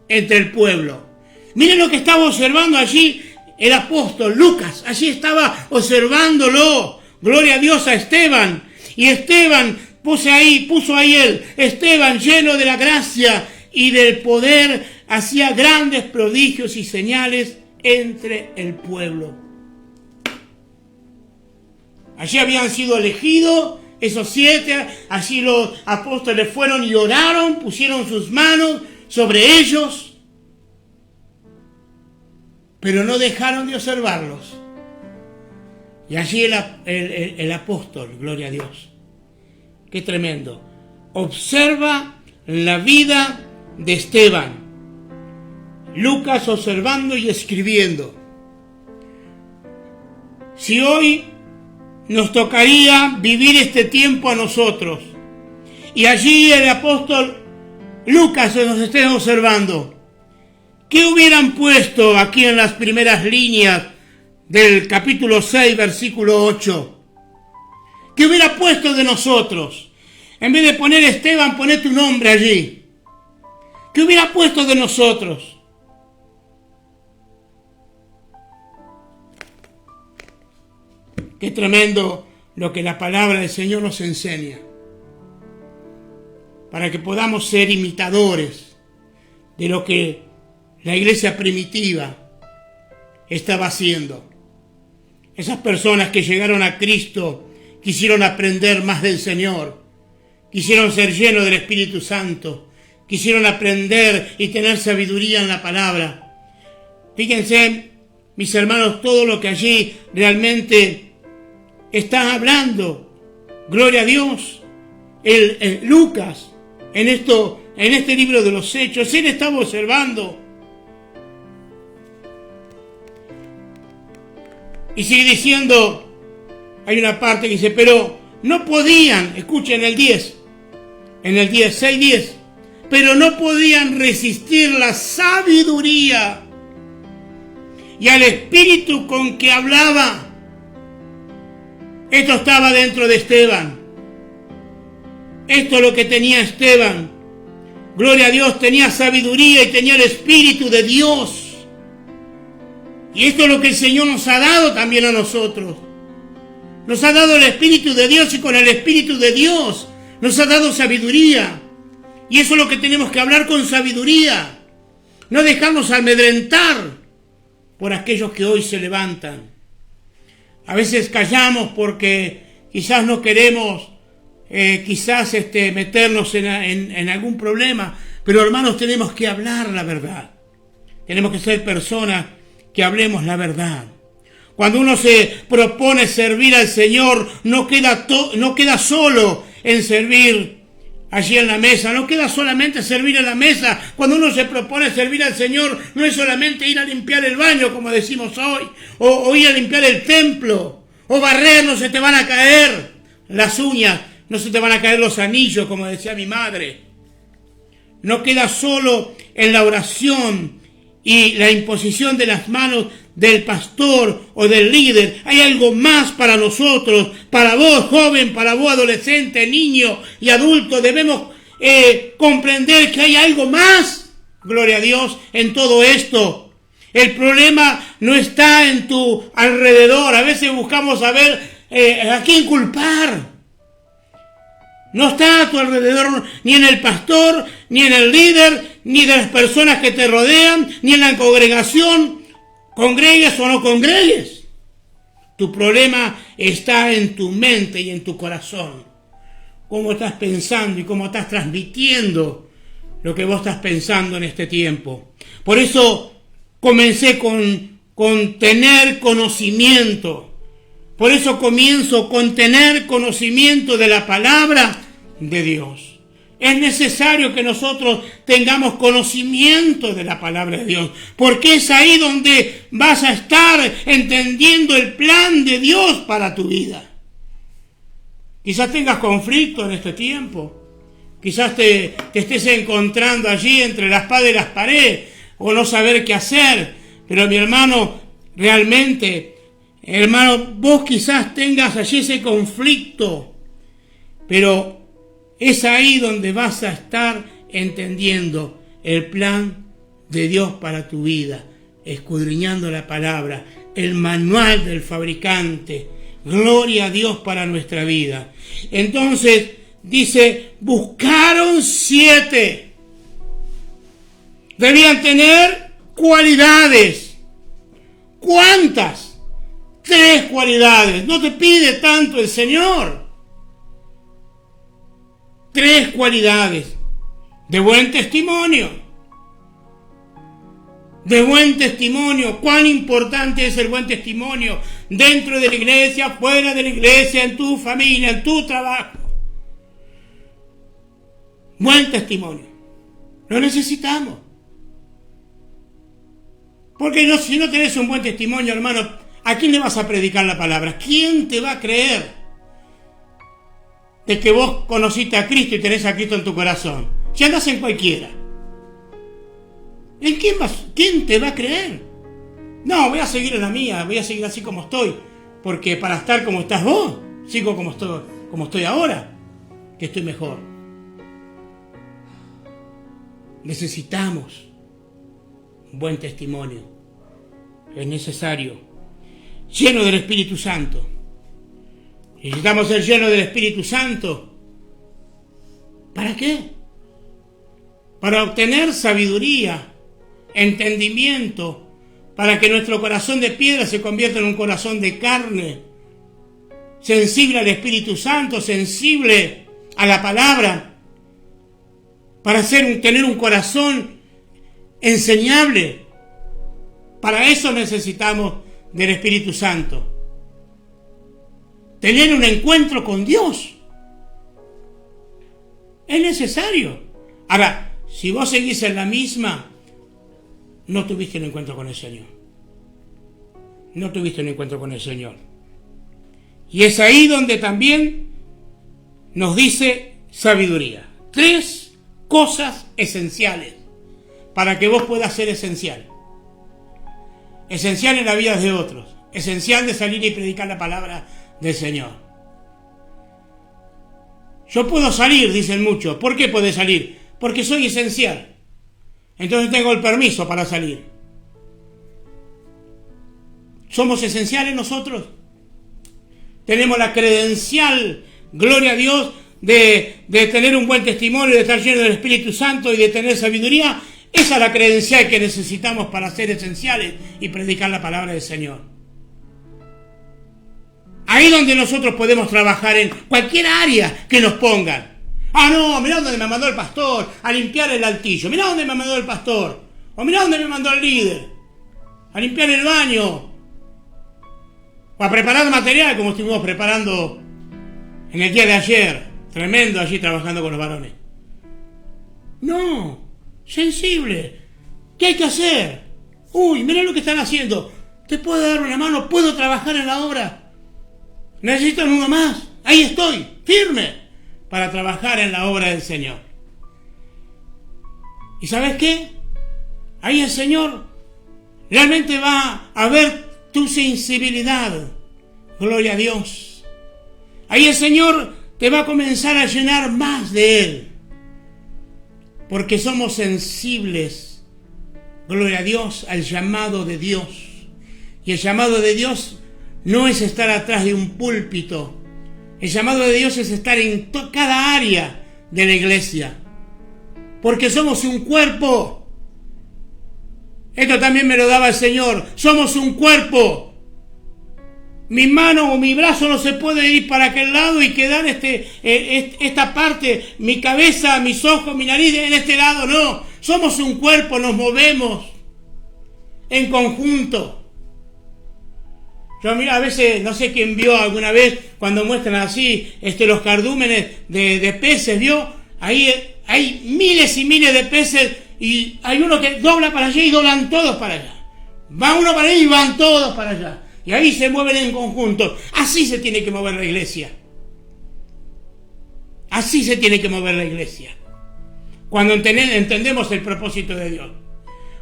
entre el pueblo. Miren lo que estaba observando allí el apóstol Lucas. Allí estaba observándolo. Gloria a Dios a Esteban. Y Esteban puso ahí él. Esteban, lleno de la gracia y del poder, hacía grandes prodigios y señales entre el pueblo. Allí habían sido elegidos esos 7. Allí los apóstoles fueron y oraron, pusieron sus manos sobre ellos. Pero no dejaron de observarlos. Y allí el apóstol, gloria a Dios. Qué tremendo. Observa la vida de Esteban. Lucas observando y escribiendo. Si hoy nos tocaría vivir este tiempo a nosotros, y allí el apóstol Lucas nos esté observando, ¿qué hubieran puesto aquí en las primeras líneas del capítulo 6, versículo 8? ¿Qué hubiera puesto de nosotros? En vez de poner Esteban, poné tu nombre allí. ¿Qué hubiera puesto de nosotros? Qué tremendo lo que la palabra del Señor nos enseña. Para que podamos ser imitadores de lo que la iglesia primitiva estaba haciendo. Esas personas que llegaron a Cristo quisieron aprender más del Señor, quisieron ser llenos del Espíritu Santo, quisieron aprender y tener sabiduría en la palabra. Fíjense, mis hermanos, todo lo que allí realmente está hablando. Gloria a Dios. Lucas, en este libro de los Hechos, él estaba observando. Y sigue diciendo, hay una parte que dice, pero no podían, escuchen el 10, 6:10, pero no podían resistir la sabiduría y al espíritu con que hablaba. Esto estaba dentro de Esteban. Esto es lo que tenía Esteban. Gloria a Dios, tenía sabiduría y tenía el Espíritu de Dios. Y esto es lo que el Señor nos ha dado también a nosotros. Nos ha dado el Espíritu de Dios y con el Espíritu de Dios nos ha dado sabiduría. Y eso es lo que tenemos que hablar con sabiduría. No dejarnos amedrentar por aquellos que hoy se levantan. A veces callamos porque quizás no queremos meternos en algún problema. Pero hermanos, tenemos que hablar la verdad. Tenemos que ser personas que hablemos la verdad. Cuando uno se propone servir al Señor, no queda solo en servir allí en la mesa, no queda solamente servir en la mesa. Cuando uno se propone servir al Señor, no es solamente ir a limpiar el baño, como decimos hoy, o ir a limpiar el templo, o barrer, no se te van a caer las uñas, no se te van a caer los anillos, como decía mi madre. No queda solo en la oración y la imposición de las manos del pastor o del líder. Hay algo más para nosotros, para vos joven, para vos adolescente, niño y adulto. Debemos comprender que hay algo más, gloria a Dios, en todo esto. El problema no está en tu alrededor. A veces buscamos saber a quién culpar. No está a tu alrededor ni en el pastor, ni en el líder, ni de las personas que te rodean, ni en la congregación, congregues o no congregues. Tu problema está en tu mente y en tu corazón. Cómo estás pensando y cómo estás transmitiendo lo que vos estás pensando en este tiempo. Por eso comencé con tener conocimiento. Por eso comienzo con tener conocimiento de la palabra de Dios. Es necesario que nosotros tengamos conocimiento de la palabra de Dios, porque es ahí donde vas a estar entendiendo el plan de Dios para tu vida. Quizás tengas conflicto en este tiempo, quizás te estés encontrando allí entre la espada y la pared, o no saber qué hacer, pero mi hermano, realmente, hermano, vos quizás tengas allí ese conflicto, pero es ahí donde vas a estar entendiendo el plan de Dios para tu vida, escudriñando la palabra, el manual del fabricante. Gloria a Dios para nuestra vida. Entonces, dice, buscaron 7. Debían tener cualidades. ¿Cuántas? 3 cualidades. No te pide tanto el Señor. 3 cualidades. De buen testimonio. De buen testimonio. Cuán importante es el buen testimonio dentro de la iglesia, fuera de la iglesia, en tu familia, en tu trabajo. Buen testimonio. Lo necesitamos. Porque si no tenés un buen testimonio, hermano, ¿a quién le vas a predicar la palabra? ¿Quién te va a creer de que vos conociste a Cristo y tenés a Cristo en tu corazón? Si andás en cualquiera. ¿En quién te va a creer? No, voy a seguir en la mía, voy a seguir así como estoy, porque para estar como estás vos, sigo como estoy ahora, que estoy mejor. Necesitamos un buen testimonio. Es necesario. Lleno del Espíritu Santo. Necesitamos ser llenos del Espíritu Santo. ¿Para qué? Para obtener sabiduría, entendimiento, para que nuestro corazón de piedra se convierta en un corazón de carne, sensible al Espíritu Santo, sensible a la palabra, para tener un corazón enseñable. Para eso necesitamos del Espíritu Santo. Tener un encuentro con Dios. Es necesario. Ahora, si vos seguís en la misma, no tuviste un encuentro con el Señor. No tuviste un encuentro con el Señor. Y es ahí donde también nos dice sabiduría. 3 cosas esenciales para que vos puedas ser esencial. Esencial en la vida de otros. Esencial de salir y predicar la palabra del Señor. Yo puedo salir, dicen muchos. ¿Por qué puedo salir? Porque soy esencial. Entonces tengo el permiso para salir. ¿Somos esenciales nosotros? Tenemos la credencial, gloria a Dios, de tener un buen testimonio, de estar lleno del Espíritu Santo y de tener sabiduría. Esa es la credencial que necesitamos para ser esenciales y predicar la palabra del Señor. Ahí donde nosotros podemos trabajar en cualquier área que nos pongan. Ah, no, mirá dónde me mandó el pastor a limpiar el altillo. Mirá dónde me mandó el pastor. O mirá dónde me mandó el líder a limpiar el baño. O a preparar material como estuvimos preparando en el día de ayer. Tremendo allí trabajando con los varones. No, sensible. ¿Qué hay que hacer? Uy, mirá lo que están haciendo. ¿Te puedo dar una mano? ¿Puedo trabajar en la obra? ¿Necesitan uno más? Ahí estoy, firme, para trabajar en la obra del Señor. ¿Y sabes qué? Ahí el Señor realmente va a ver tu sensibilidad. Gloria a Dios. Ahí el Señor te va a comenzar a llenar más de Él. Porque somos sensibles gloria a Dios, al llamado de Dios. Y el llamado de Dios no es estar atrás de un púlpito. El llamado de Dios es estar en cada área de la iglesia. Porque somos un cuerpo. Esto también me lo daba el Señor. Somos un cuerpo. Mi mano o mi brazo no se puede ir para aquel lado y quedar esta parte, mi cabeza, mis ojos, mi nariz en este lado. No, somos un cuerpo, nos movemos en conjunto. Yo a veces, no sé quién vio alguna vez cuando muestran así los cardúmenes de peces, ¿vio? Ahí hay miles y miles de peces y hay uno que dobla para allá y doblan todos para allá. Va uno para allá y van todos para allá. Y ahí se mueven en conjunto. Así se tiene que mover la iglesia. Así se tiene que mover la iglesia. Cuando entendemos el propósito de Dios.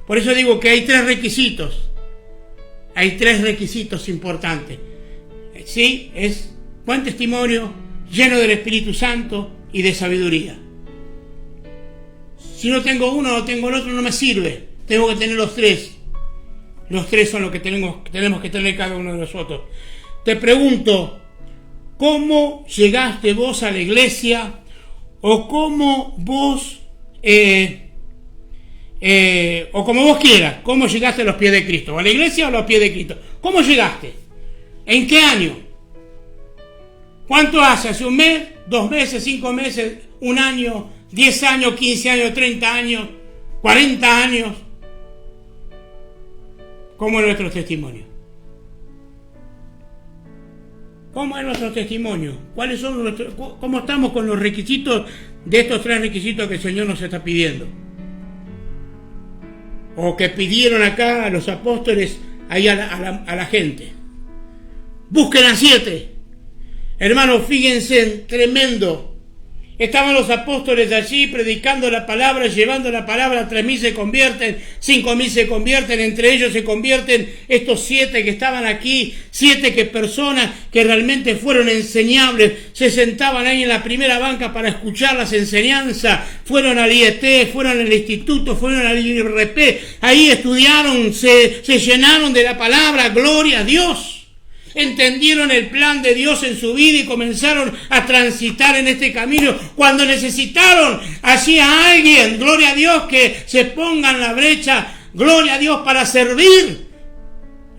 Por eso digo que hay tres requisitos. Hay tres requisitos importantes. Sí, es buen testimonio, lleno del Espíritu Santo y de sabiduría. Si no tengo uno, no tengo el otro, no me sirve. Tengo que tener los tres. Los tres son los que tenemos que tener cada uno de nosotros. Te pregunto, ¿cómo llegaste vos a la iglesia? ¿O cómo vos, o como vos quieras, cómo llegaste a los pies de Cristo? ¿A la iglesia o a los pies de Cristo? ¿Cómo llegaste? ¿En qué año? ¿Cuánto hace? ¿Hace un mes? ¿2 meses? ¿5 meses? ¿1 año? ¿10 años? ¿15 años? ¿30 años? ¿40 años? ¿Cómo es nuestro testimonio? ¿Cómo es nuestro testimonio? ¿Cuáles son cómo estamos con los requisitos de estos tres requisitos que el Señor nos está pidiendo? O que pidieron acá a los apóstoles ahí a la gente. Busquen a 7. Hermanos, fíjense, tremendo. Estaban los apóstoles allí predicando la palabra, llevando la palabra, 3.000 se convierten, 5.000 se convierten, entre ellos se convierten estos 7 que estaban aquí, 7 personas que realmente fueron enseñables, se sentaban ahí en la primera banca para escuchar las enseñanzas, fueron al IET, fueron al instituto, fueron al IRP, ahí estudiaron, se llenaron de la palabra, gloria a Dios. Entendieron el plan de Dios en su vida y comenzaron a transitar en este camino. Cuando necesitaron así a alguien, gloria a Dios, que se ponga en la brecha, gloria a Dios, para servir,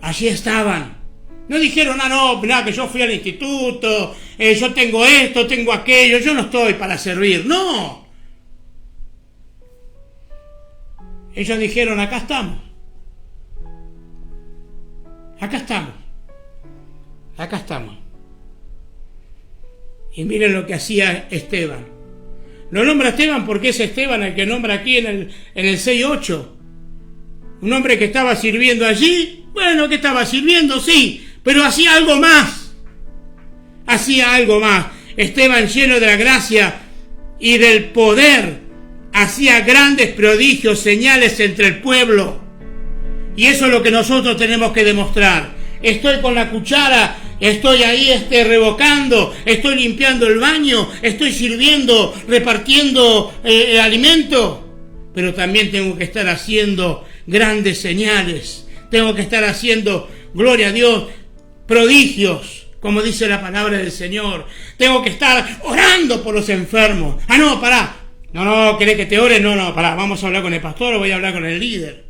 allí estaban. No dijeron, que yo fui al instituto, yo tengo esto, tengo aquello, yo no estoy para servir. No. Ellos dijeron, acá estamos. Acá estamos. Acá estamos. Y miren lo que hacía Esteban. Lo nombra Esteban porque es Esteban el que nombra aquí en el 6:8. Un hombre que estaba sirviendo allí. Bueno, que estaba sirviendo, sí, pero hacía algo más. Hacía algo más. Esteban, lleno de la gracia y del poder, hacía grandes prodigios, señales entre el pueblo. Y eso es lo que nosotros tenemos que demostrar. Estoy con la cuchara, estoy ahí revocando, estoy limpiando el baño, estoy sirviendo, repartiendo alimento, pero también tengo que estar haciendo grandes señales, tengo que estar haciendo, gloria a Dios, prodigios, como dice la palabra del Señor, tengo que estar orando por los enfermos. ¿Querés que te ore? Vamos a hablar con el pastor o voy a hablar con el líder.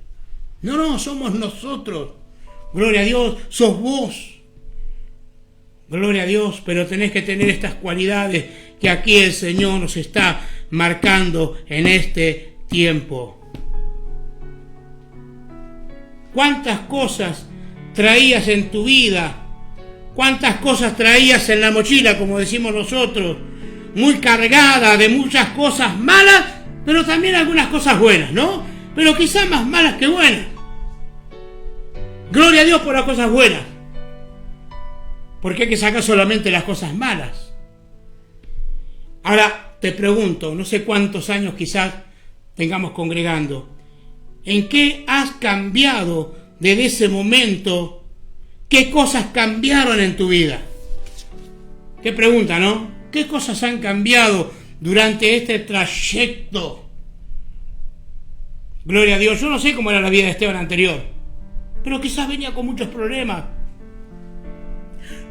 No, somos nosotros. Gloria a Dios, sos vos. Gloria a Dios, pero tenés que tener estas cualidades que aquí el Señor nos está marcando en este tiempo. ¿Cuántas cosas traías en tu vida? ¿Cuántas cosas traías en la mochila, como decimos nosotros? Muy cargada de muchas cosas malas, pero también algunas cosas buenas, ¿no? Pero quizás más malas que buenas. Gloria a Dios por las cosas buenas. Porque hay que sacar solamente las cosas malas. Ahora te pregunto, no sé cuántos años quizás tengamos congregando. ¿En qué has cambiado desde ese momento? ¿Qué cosas cambiaron en tu vida? Qué pregunta, ¿no? ¿Qué cosas han cambiado durante este trayecto? Gloria a Dios. Yo no sé cómo era la vida de Esteban anterior, pero quizás venía con muchos problemas.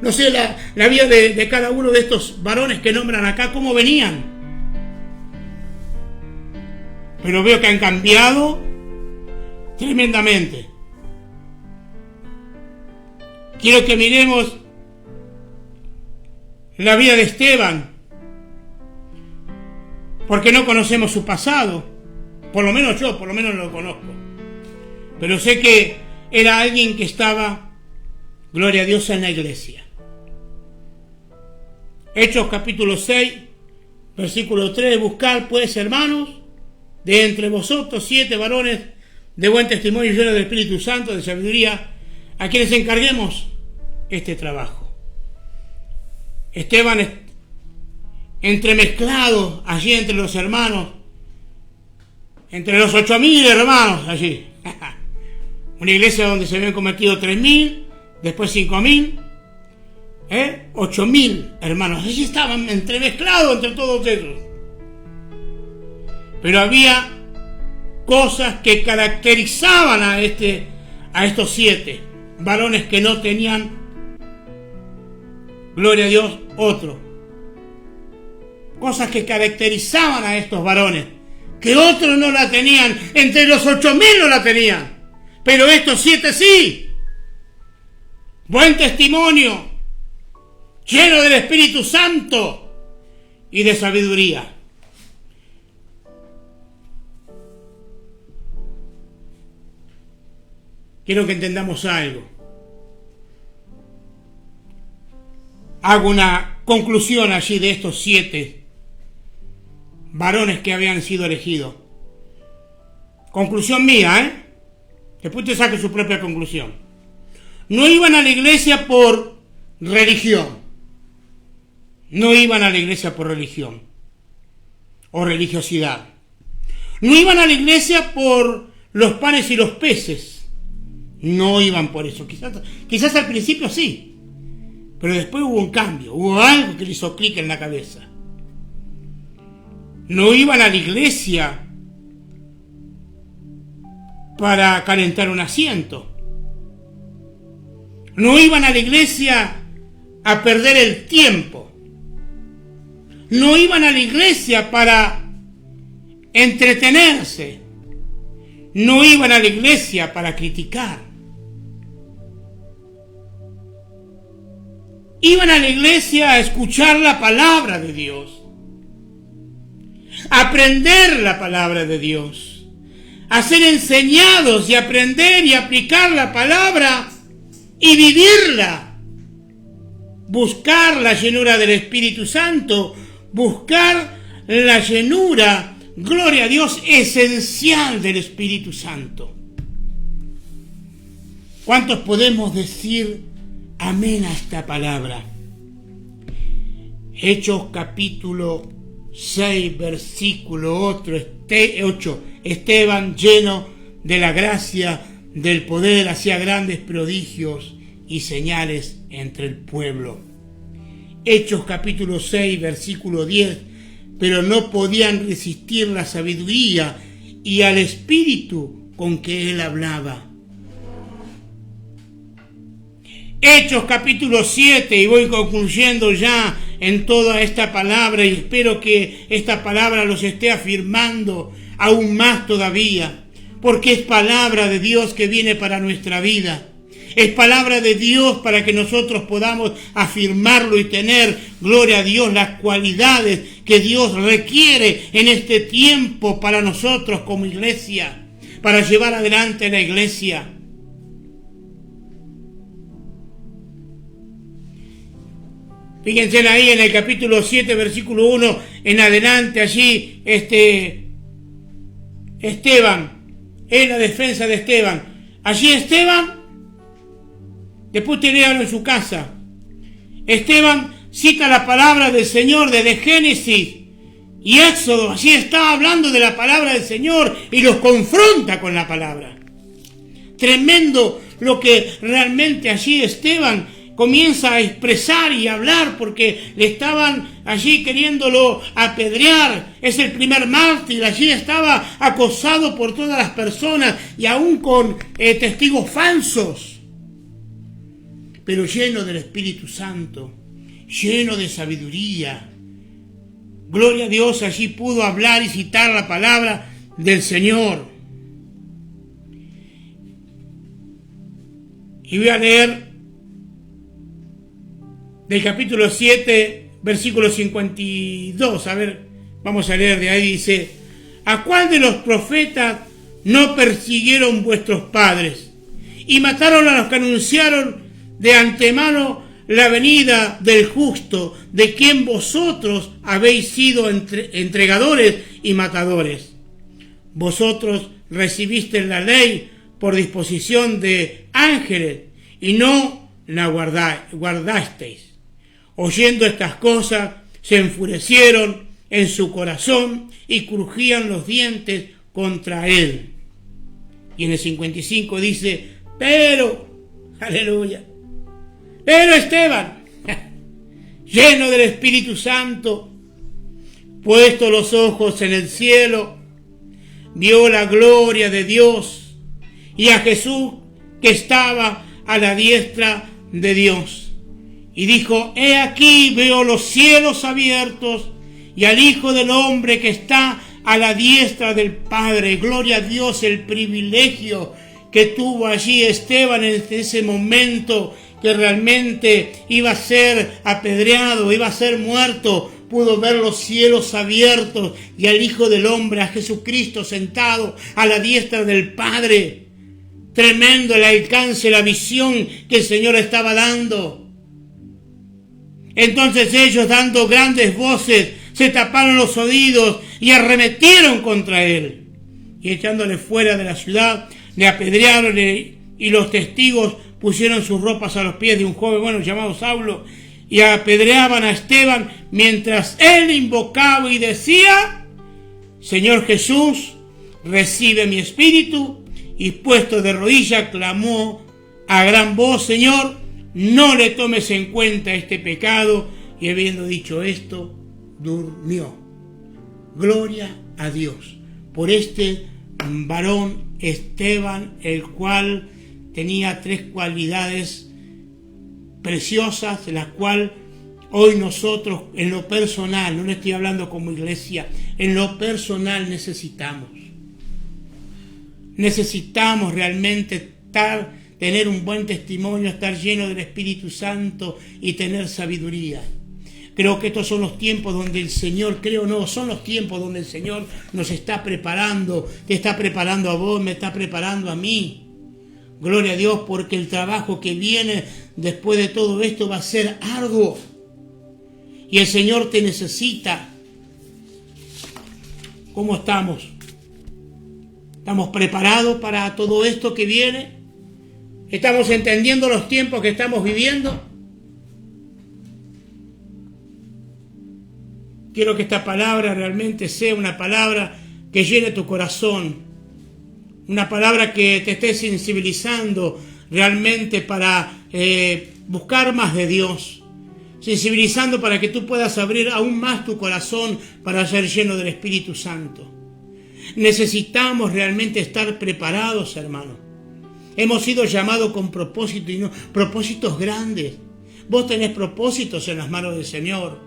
No sé la vida de cada uno de estos varones que nombran acá, cómo venían. Pero veo que han cambiado tremendamente. Quiero que miremos la vida de Esteban, porque no conocemos su pasado. Por lo menos yo, no lo conozco. Pero sé que era alguien que estaba, gloria a Dios, en la iglesia. Hechos capítulo 6, versículo 3. Buscad pues, hermanos, de entre vosotros 7 varones de buen testimonio, llenos del Espíritu Santo, de sabiduría, a quienes encarguemos este trabajo. Esteban, entremezclado allí entre los hermanos, entre los 8.000 hermanos allí. Una iglesia donde se habían convertido 3.000, después 5.000, 8.000 hermanos. Allí estaban entremezclados entre todos ellos. Pero había cosas que caracterizaban a estos 7 varones que no tenían, gloria a Dios, otro. Cosas que caracterizaban a estos varones, que otros no la tenían, entre los 8.000 no la tenían, pero estos 7 sí. Buen testimonio, lleno del Espíritu Santo y de sabiduría. Quiero que entendamos algo. Hago una conclusión allí de estos 7 varones que habían sido elegidos. Conclusión mía, Después te saque su propia conclusión. No iban a la iglesia por religión. No iban a la iglesia por religión o religiosidad. No iban a la iglesia por los panes y los peces. No iban por eso. Quizás al principio sí, pero después hubo un cambio, hubo algo que le hizo clic en la cabeza. No iban a la iglesia para calentar un asiento. No iban a la iglesia a perder el tiempo. No iban a la iglesia para entretenerse. No iban a la iglesia para criticar. Iban a la iglesia a escuchar la palabra de Dios, a aprender la palabra de Dios, a ser enseñados y aprender y aplicar la palabra y vivirla. Buscar la llenura del Espíritu Santo, buscar la llenura, gloria a Dios, esencial del Espíritu Santo. ¿Cuántos podemos decir amén a esta palabra? Hechos capítulo 6, versículo 8. Esteban, lleno de la gracia, del poder, hacía grandes prodigios y señales entre el pueblo. Hechos capítulo 6, versículo 10. Pero no podían resistir la sabiduría y al espíritu con que él hablaba. Hechos capítulo 7, y voy concluyendo ya en toda esta palabra, y espero que esta palabra los esté afirmando aún más todavía, porque es palabra de Dios que viene para nuestra vida. Es palabra de Dios para que nosotros podamos afirmarlo y tener, gloria a Dios, las cualidades que Dios requiere en este tiempo para nosotros como iglesia, para llevar adelante la iglesia. Fíjense ahí en el capítulo 7, versículo 1 en adelante, allí Esteban, en la defensa de Esteban. Allí Esteban, después te léalo en su casa. Esteban cita la palabra del Señor desde Génesis y Éxodo. Allí está hablando de la palabra del Señor y los confronta con la palabra. Tremendo lo que realmente allí Esteban comienza a expresar y hablar porque le estaban allí queriéndolo apedrear. Es el primer mártir, allí estaba acosado por todas las personas y aún con testigos falsos. Pero lleno del Espíritu Santo, lleno de sabiduría. Gloria a Dios, allí pudo hablar y citar la palabra del Señor. Y voy a leer del capítulo 7, versículo 52. A ver, vamos a leer de ahí. Dice: ¿a cuál de los profetas no persiguieron vuestros padres y mataron a los que anunciaron de antemano la venida del justo, de quien vosotros habéis sido entregadores y matadores? Vosotros recibisteis la ley por disposición de ángeles y no la guardasteis. Oyendo estas cosas, se enfurecieron en su corazón y crujían los dientes contra él. Y en el 55 dice: pero, aleluya, pero Esteban, lleno del Espíritu Santo, puesto los ojos en el cielo, vio la gloria de Dios y a Jesús que estaba a la diestra de Dios. Y dijo: he aquí veo los cielos abiertos y al Hijo del Hombre que está a la diestra del Padre. Gloria a Dios, el privilegio que tuvo allí Esteban en ese momento que realmente iba a ser apedreado, iba a ser muerto. Pudo ver los cielos abiertos y al Hijo del Hombre, a Jesucristo sentado a la diestra del Padre. Tremendo el alcance, la visión que el Señor estaba dando. Entonces ellos, dando grandes voces, se taparon los oídos y arremetieron contra él. Y echándole fuera de la ciudad, le apedrearon y los testigos pusieron sus ropas a los pies de un joven llamado Saulo y apedreaban a Esteban mientras él invocaba y decía: Señor Jesús, recibe mi espíritu. Y puesto de rodillas clamó a gran voz: Señor, no le tomes en cuenta este pecado. Y habiendo dicho esto, durmió. Gloria a Dios por este varón Esteban, el cual tenía 3 cualidades preciosas, las cuales hoy nosotros en lo personal, no le estoy hablando como iglesia, en lo personal necesitamos. Necesitamos realmente tener un buen testimonio, estar lleno del Espíritu Santo y tener sabiduría. Creo que estos son los tiempos donde el Señor, son los tiempos donde el Señor nos está preparando, te está preparando a vos, me está preparando a mí. Gloria a Dios, porque el trabajo que viene después de todo esto va a ser arduo. Y el Señor te necesita. ¿Cómo estamos? ¿Estamos preparados para todo esto que viene? ¿Estamos entendiendo los tiempos que estamos viviendo? Quiero que esta palabra realmente sea una palabra que llene tu corazón. Una palabra que te esté sensibilizando realmente para buscar más de Dios. Sensibilizando para que tú puedas abrir aún más tu corazón para ser lleno del Espíritu Santo. Necesitamos realmente estar preparados, hermano. Hemos sido llamados con propósito y no propósitos grandes. Vos tenés propósitos en las manos del Señor.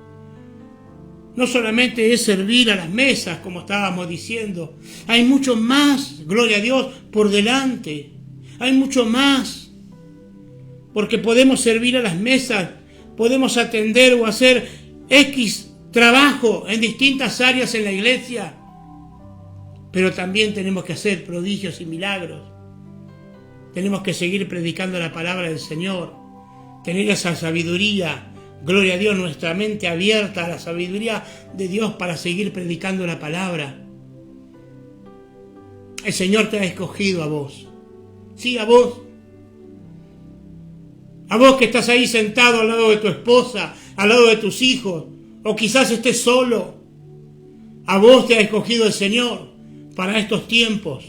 No solamente es servir a las mesas, como estábamos diciendo. Hay mucho más, gloria a Dios, por delante. Hay mucho más. Porque podemos servir a las mesas, podemos atender o hacer X trabajo en distintas áreas en la iglesia. Pero también tenemos que hacer prodigios y milagros. Tenemos que seguir predicando la palabra del Señor. Tener esa sabiduría. Gloria a Dios, nuestra mente abierta a la sabiduría de Dios para seguir predicando la palabra. El Señor te ha escogido a vos. Sí, a vos. A vos que estás ahí sentado al lado de tu esposa, al lado de tus hijos, o quizás estés solo. A vos te ha escogido el Señor para estos tiempos.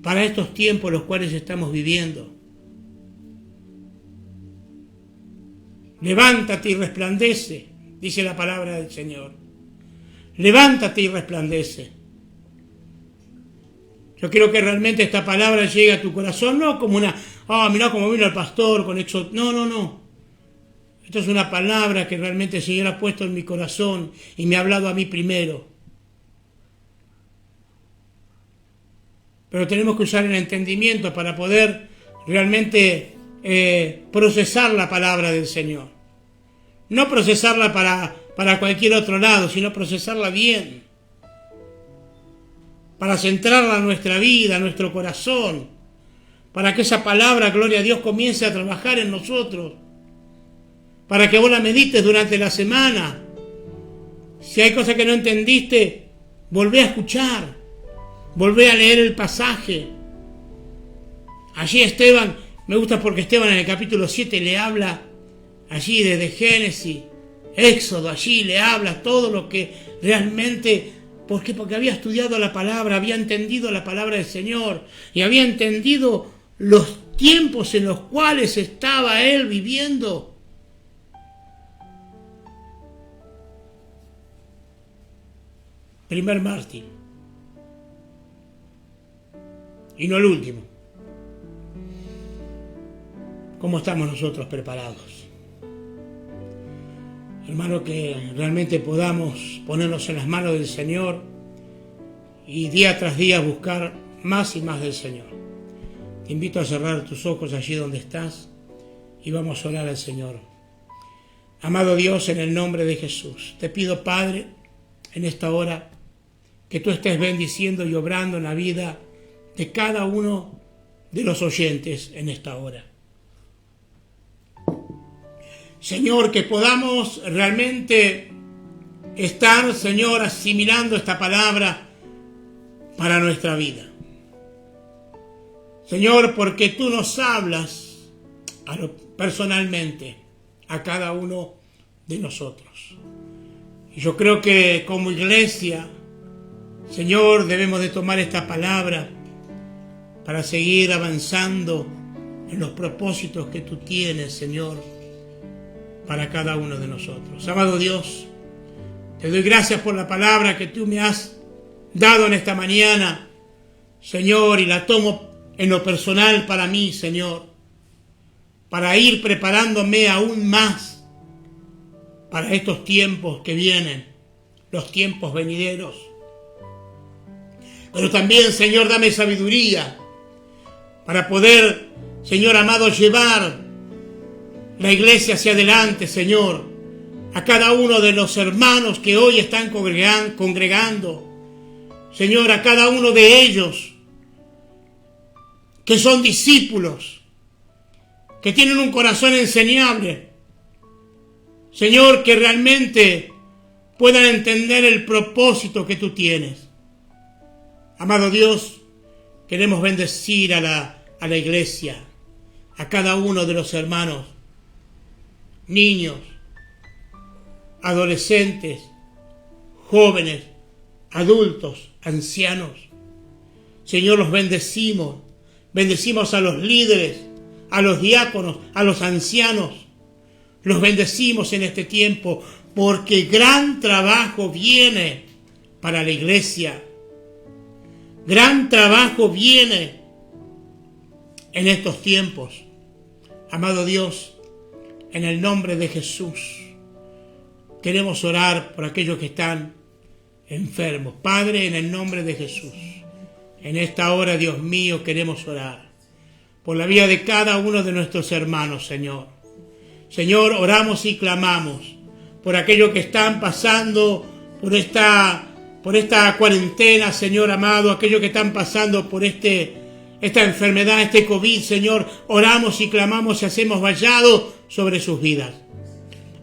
Para estos tiempos los cuales estamos viviendo. Levántate y resplandece, dice la palabra del Señor. Levántate y resplandece. Yo quiero que realmente esta palabra llegue a tu corazón, no como una, mirá cómo vino el pastor con eso. No. Esto es una palabra que realmente el Señor ha puesto en mi corazón y me ha hablado a mí primero. Pero tenemos que usar el entendimiento para poder realmente procesar la palabra del Señor. No procesarla para cualquier otro lado, sino procesarla bien. Para centrarla en nuestra vida, en nuestro corazón. Para que esa palabra, gloria a Dios, comience a trabajar en nosotros. Para que vos la medites durante la semana. Si hay cosas que no entendiste, volvé a escuchar. Volvé a leer el pasaje. Allí Esteban, me gusta porque Esteban en el capítulo 7 le habla allí desde Génesis, Éxodo, allí le habla todo lo que realmente, porque había estudiado la palabra, había entendido la palabra del Señor y había entendido los tiempos en los cuales estaba él viviendo. Primer mártir. Y no el último. ¿Cómo estamos nosotros preparados? Hermano, que realmente podamos ponernos en las manos del Señor y día tras día buscar más y más del Señor. Te invito a cerrar tus ojos allí donde estás y vamos a orar al Señor. Amado Dios, en el nombre de Jesús, te pido, Padre, en esta hora, que tú estés bendiciendo y obrando en la vida de cada uno de los oyentes en esta hora. Señor, que podamos realmente estar, Señor, asimilando esta palabra para nuestra vida. Señor, porque tú nos hablas personalmente a cada uno de nosotros. Y yo creo que como iglesia, Señor, debemos de tomar esta palabra para seguir avanzando en los propósitos que tú tienes, Señor, para cada uno de nosotros. Amado Dios, te doy gracias por la palabra que tú me has dado en esta mañana, Señor, y la tomo en lo personal para mí, Señor, para ir preparándome aún más para estos tiempos que vienen, los tiempos venideros. Pero también, Señor, dame sabiduría para poder, Señor amado, llevar la iglesia hacia adelante, Señor, a cada uno de los hermanos que hoy están congregando, Señor, a cada uno de ellos que son discípulos, que tienen un corazón enseñable, Señor, que realmente puedan entender el propósito que tú tienes. Amado Dios, queremos bendecir a la iglesia, a cada uno de los hermanos, niños, adolescentes, jóvenes, adultos, ancianos. Señor, los bendecimos. Bendecimos a los líderes, a los diáconos, a los ancianos. Los bendecimos en este tiempo porque gran trabajo viene para la iglesia. Gran trabajo viene en estos tiempos. Amado Dios, en el nombre de Jesús, queremos orar por aquellos que están enfermos. Padre, en el nombre de Jesús, en esta hora, Dios mío, queremos orar por la vida de cada uno de nuestros hermanos, Señor. Señor, oramos y clamamos por aquellos que están pasando por esta cuarentena, Señor amado, aquellos que están pasando por esta enfermedad, este COVID, Señor. Oramos y clamamos y hacemos vallado sobre sus vidas.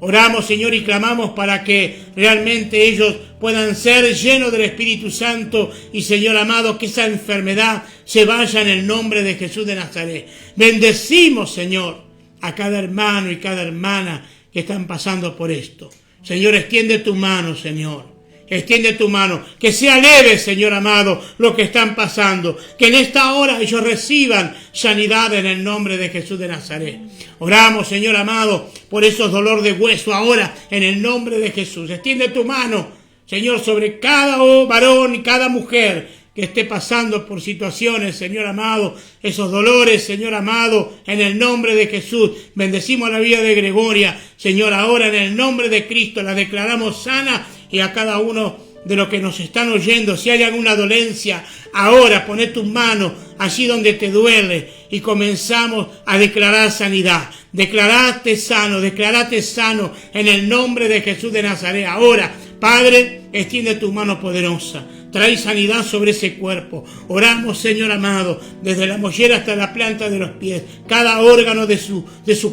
Oramos, Señor, y clamamos para que realmente ellos puedan ser llenos del Espíritu Santo y, Señor amado, que esa enfermedad se vaya en el nombre de Jesús de Nazaret. Bendecimos, Señor, a cada hermano y cada hermana que están pasando por esto. Señor, extiende tu mano, Señor, extiende tu mano, que sea leve, Señor amado, lo que están pasando, que en esta hora ellos reciban sanidad en el nombre de Jesús de Nazaret. Oramos, Señor amado, por esos dolores de hueso ahora, en el nombre de Jesús. Extiende tu mano, Señor, sobre cada varón y cada mujer que esté pasando por situaciones, Señor amado, esos dolores, Señor amado, en el nombre de Jesús. Bendecimos la vida de Gregoria, Señor, ahora en el nombre de Cristo la declaramos sana, y a cada uno de los que nos están oyendo, si hay alguna dolencia, ahora poné tus manos allí donde te duele y comenzamos a declarar sanidad. Declarate sano en el nombre de Jesús de Nazaret. Ahora, Padre, extiende tu mano poderosa. Trae sanidad sobre ese cuerpo. Oramos, Señor amado, desde la mollera hasta la planta de los pies. Cada órgano de su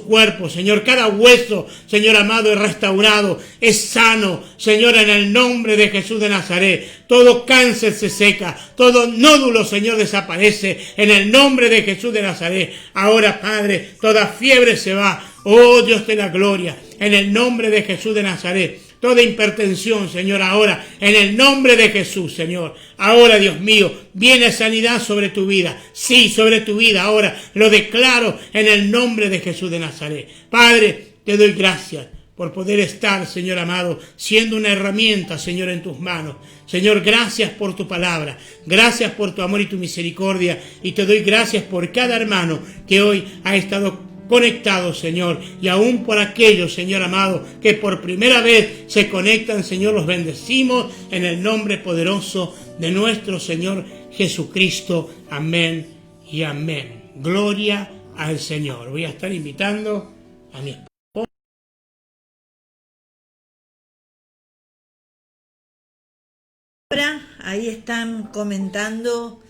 cuerpo, Señor. Cada hueso, Señor amado, es restaurado. Es sano, Señor, en el nombre de Jesús de Nazaret. Todo cáncer se seca. Todo nódulo, Señor, desaparece. En el nombre de Jesús de Nazaret. Ahora, Padre, toda fiebre se va. Oh, Dios de la gloria. En el nombre de Jesús de Nazaret. Toda hipertensión, Señor, ahora, en el nombre de Jesús, Señor. Ahora, Dios mío, viene sanidad sobre tu vida. Sí, sobre tu vida, ahora lo declaro en el nombre de Jesús de Nazaret. Padre, te doy gracias por poder estar, Señor amado, siendo una herramienta, Señor, en tus manos. Señor, gracias por tu palabra. Gracias por tu amor y tu misericordia. Y te doy gracias por cada hermano que hoy ha estado conectados, Señor, y aún por aquellos, Señor amado, que por primera vez se conectan, Señor, los bendecimos en el nombre poderoso de nuestro Señor Jesucristo. Amén y amén. Gloria al Señor. Voy a estar invitando a mi esposa. Ahí están comentando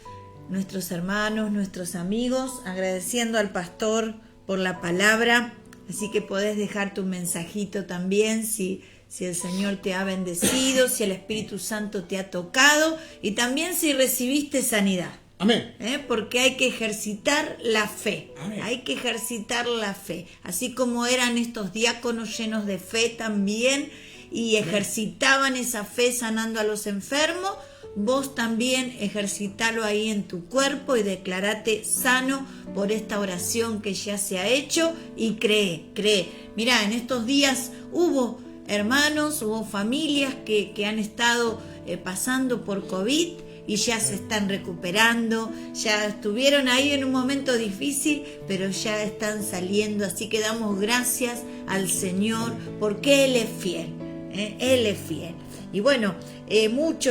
nuestros hermanos, nuestros amigos, agradeciendo al pastor por la palabra, así que podés dejar tu mensajito también si el Señor te ha bendecido, si el Espíritu Santo te ha tocado y también si recibiste sanidad. Amén. Porque hay que ejercitar la fe. Amén. Hay que ejercitar la fe, así como eran estos diáconos llenos de fe también y ejercitaban esa fe sanando a los enfermos. Vos también ejercitalo ahí en tu cuerpo y declarate sano por esta oración que ya se ha hecho y cree. Mirá, en estos días hubo hermanos, hubo familias que han estado pasando por COVID y ya se están recuperando, ya estuvieron ahí en un momento difícil, pero ya están saliendo, así que damos gracias al Señor porque Él es fiel, Él es fiel. Y bueno,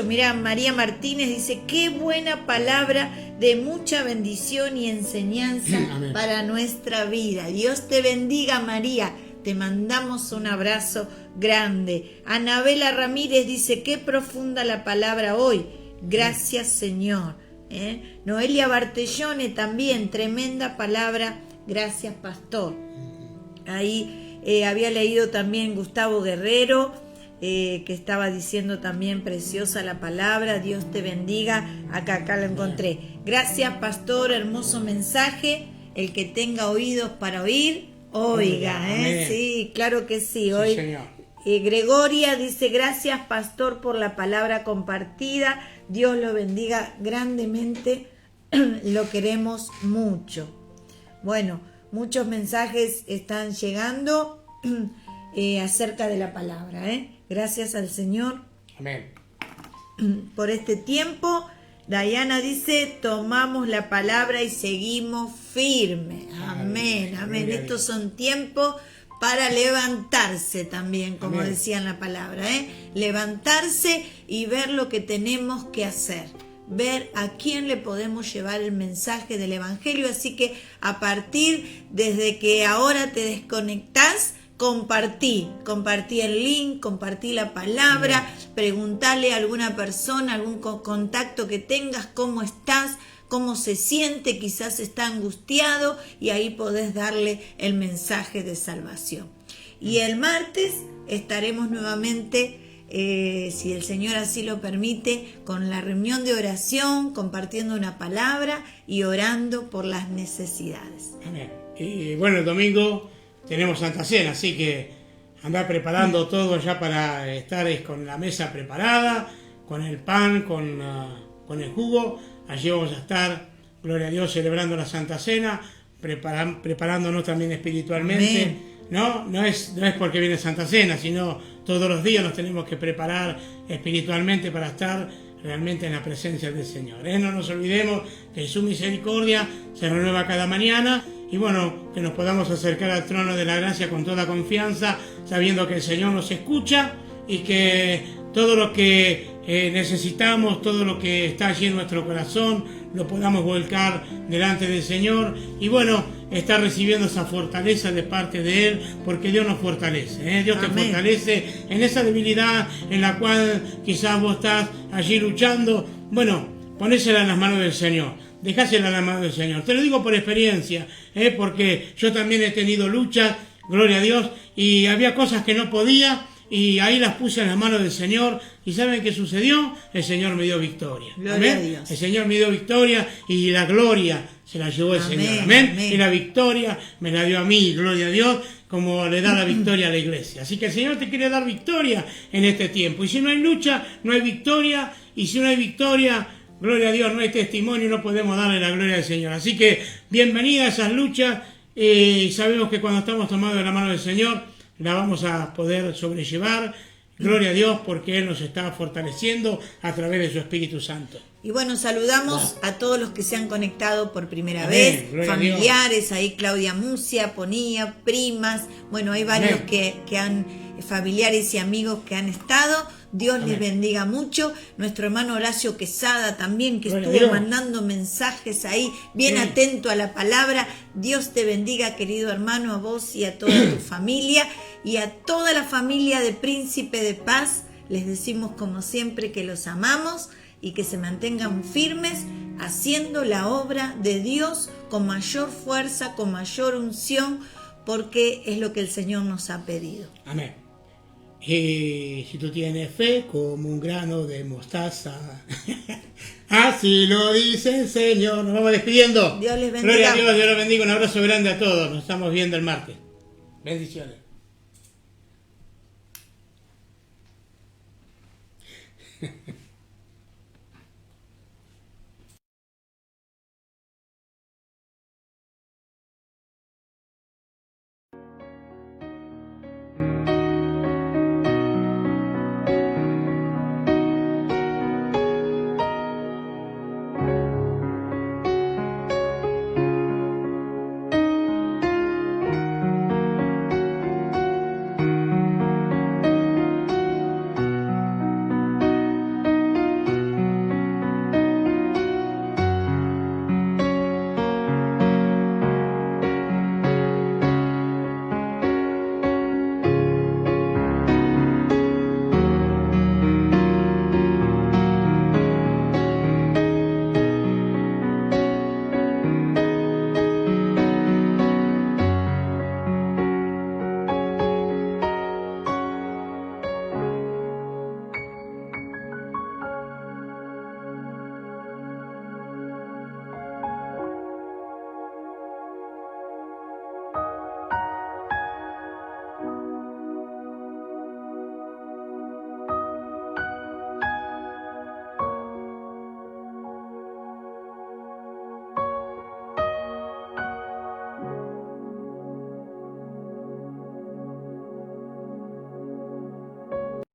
mirá, María Martínez dice, qué buena palabra de mucha bendición y enseñanza para nuestra vida. Dios te bendiga, María. Te mandamos un abrazo grande. Anabela Ramírez dice, qué profunda la palabra hoy. Gracias, Señor. Noelia Bartellone también, tremenda palabra. Gracias, pastor. Ahí había leído también Gustavo Guerrero, que estaba diciendo también preciosa la palabra. Dios te bendiga. Acá lo encontré. Gracias, pastor, hermoso mensaje. El que tenga oídos para oír, oiga. Sí, claro que sí. Hoy, sí, señor. Gregoria dice, gracias, pastor, por la palabra compartida. Dios lo bendiga grandemente. Lo queremos mucho. Bueno, muchos mensajes están llegando acerca de la palabra. Gracias al Señor. Amén. Por este tiempo. Dayana dice, tomamos la palabra y seguimos firmes. Amén, amén. Estos son tiempos para levantarse también, como amén, decía en la palabra. Levantarse y ver lo que tenemos que hacer. Ver a quién le podemos llevar el mensaje del Evangelio. Así que a partir, desde que ahora te desconectás, compartí el link, compartí la palabra, preguntale a alguna persona, algún contacto que tengas, cómo estás, cómo se siente, quizás está angustiado y ahí podés darle el mensaje de salvación. Y el martes estaremos nuevamente, si el Señor así lo permite, con la reunión de oración, compartiendo una palabra y orando por las necesidades. Amén. Y bueno, el domingo tenemos Santa Cena, así que andar preparando todo ya para estar con la mesa preparada, con el pan, con el jugo. Allí vamos a estar, gloria a Dios, celebrando la Santa Cena, preparándonos también espiritualmente. Amén. No es porque viene Santa Cena, sino todos los días nos tenemos que preparar espiritualmente para estar realmente en la presencia del Señor. No nos olvidemos que su misericordia se renueva cada mañana y bueno, que nos podamos acercar al trono de la gracia con toda confianza, sabiendo que el Señor nos escucha y que todo lo que necesitamos, todo lo que está allí en nuestro corazón, lo podamos volcar delante del Señor y bueno, estar recibiendo esa fortaleza de parte de Él, porque Dios nos fortalece, Dios te fortalece en esa debilidad en la cual quizás vos estás allí luchando. Bueno, ponésela en las manos del Señor, dejásela en las manos del Señor. Te lo digo por experiencia, porque yo también he tenido luchas, gloria a Dios, y había cosas que no podía, y ahí las puse en las manos del Señor. ¿Y saben qué sucedió? El Señor me dio victoria. Gloria ¿Amén? a Dios. El Señor me dio victoria y la gloria se la llevó el Señor. ¿Amén? Amén. Y la victoria me la dio a mí, gloria a Dios, como le da la victoria a la iglesia. Así que el Señor te quiere dar victoria en este tiempo. Y si no hay lucha, no hay victoria. Y si no hay victoria, gloria a Dios, no hay testimonio, no podemos darle la gloria al Señor. Así que bienvenida a esas luchas. Y sabemos que cuando estamos tomados de la mano del Señor, la vamos a poder sobrellevar. Gloria a Dios, porque Él nos está fortaleciendo a través de su Espíritu Santo. Y bueno, saludamos a todos los que se han conectado por primera Amén. vez, familiares, ahí Claudia Mucia, ponía, primas, bueno, hay varios que han, familiares y amigos que han estado. Dios les bendiga mucho. Nuestro hermano Horacio Quesada también, que estuvo mandando mensajes ahí, bien atento a la palabra. Dios te bendiga, querido hermano, a vos y a toda tu familia y a toda la familia de Príncipe de Paz. Les decimos como siempre que los amamos y que se mantengan firmes haciendo la obra de Dios con mayor fuerza, con mayor unción, porque es lo que el Señor nos ha pedido. Amén. Y si tú tienes fe como un grano de mostaza, así lo dice el Señor. Nos vamos despidiendo. Dios les bendiga. Gloria a Dios, Dios los bendiga. Un abrazo grande a todos. Nos estamos viendo el martes. Bendiciones.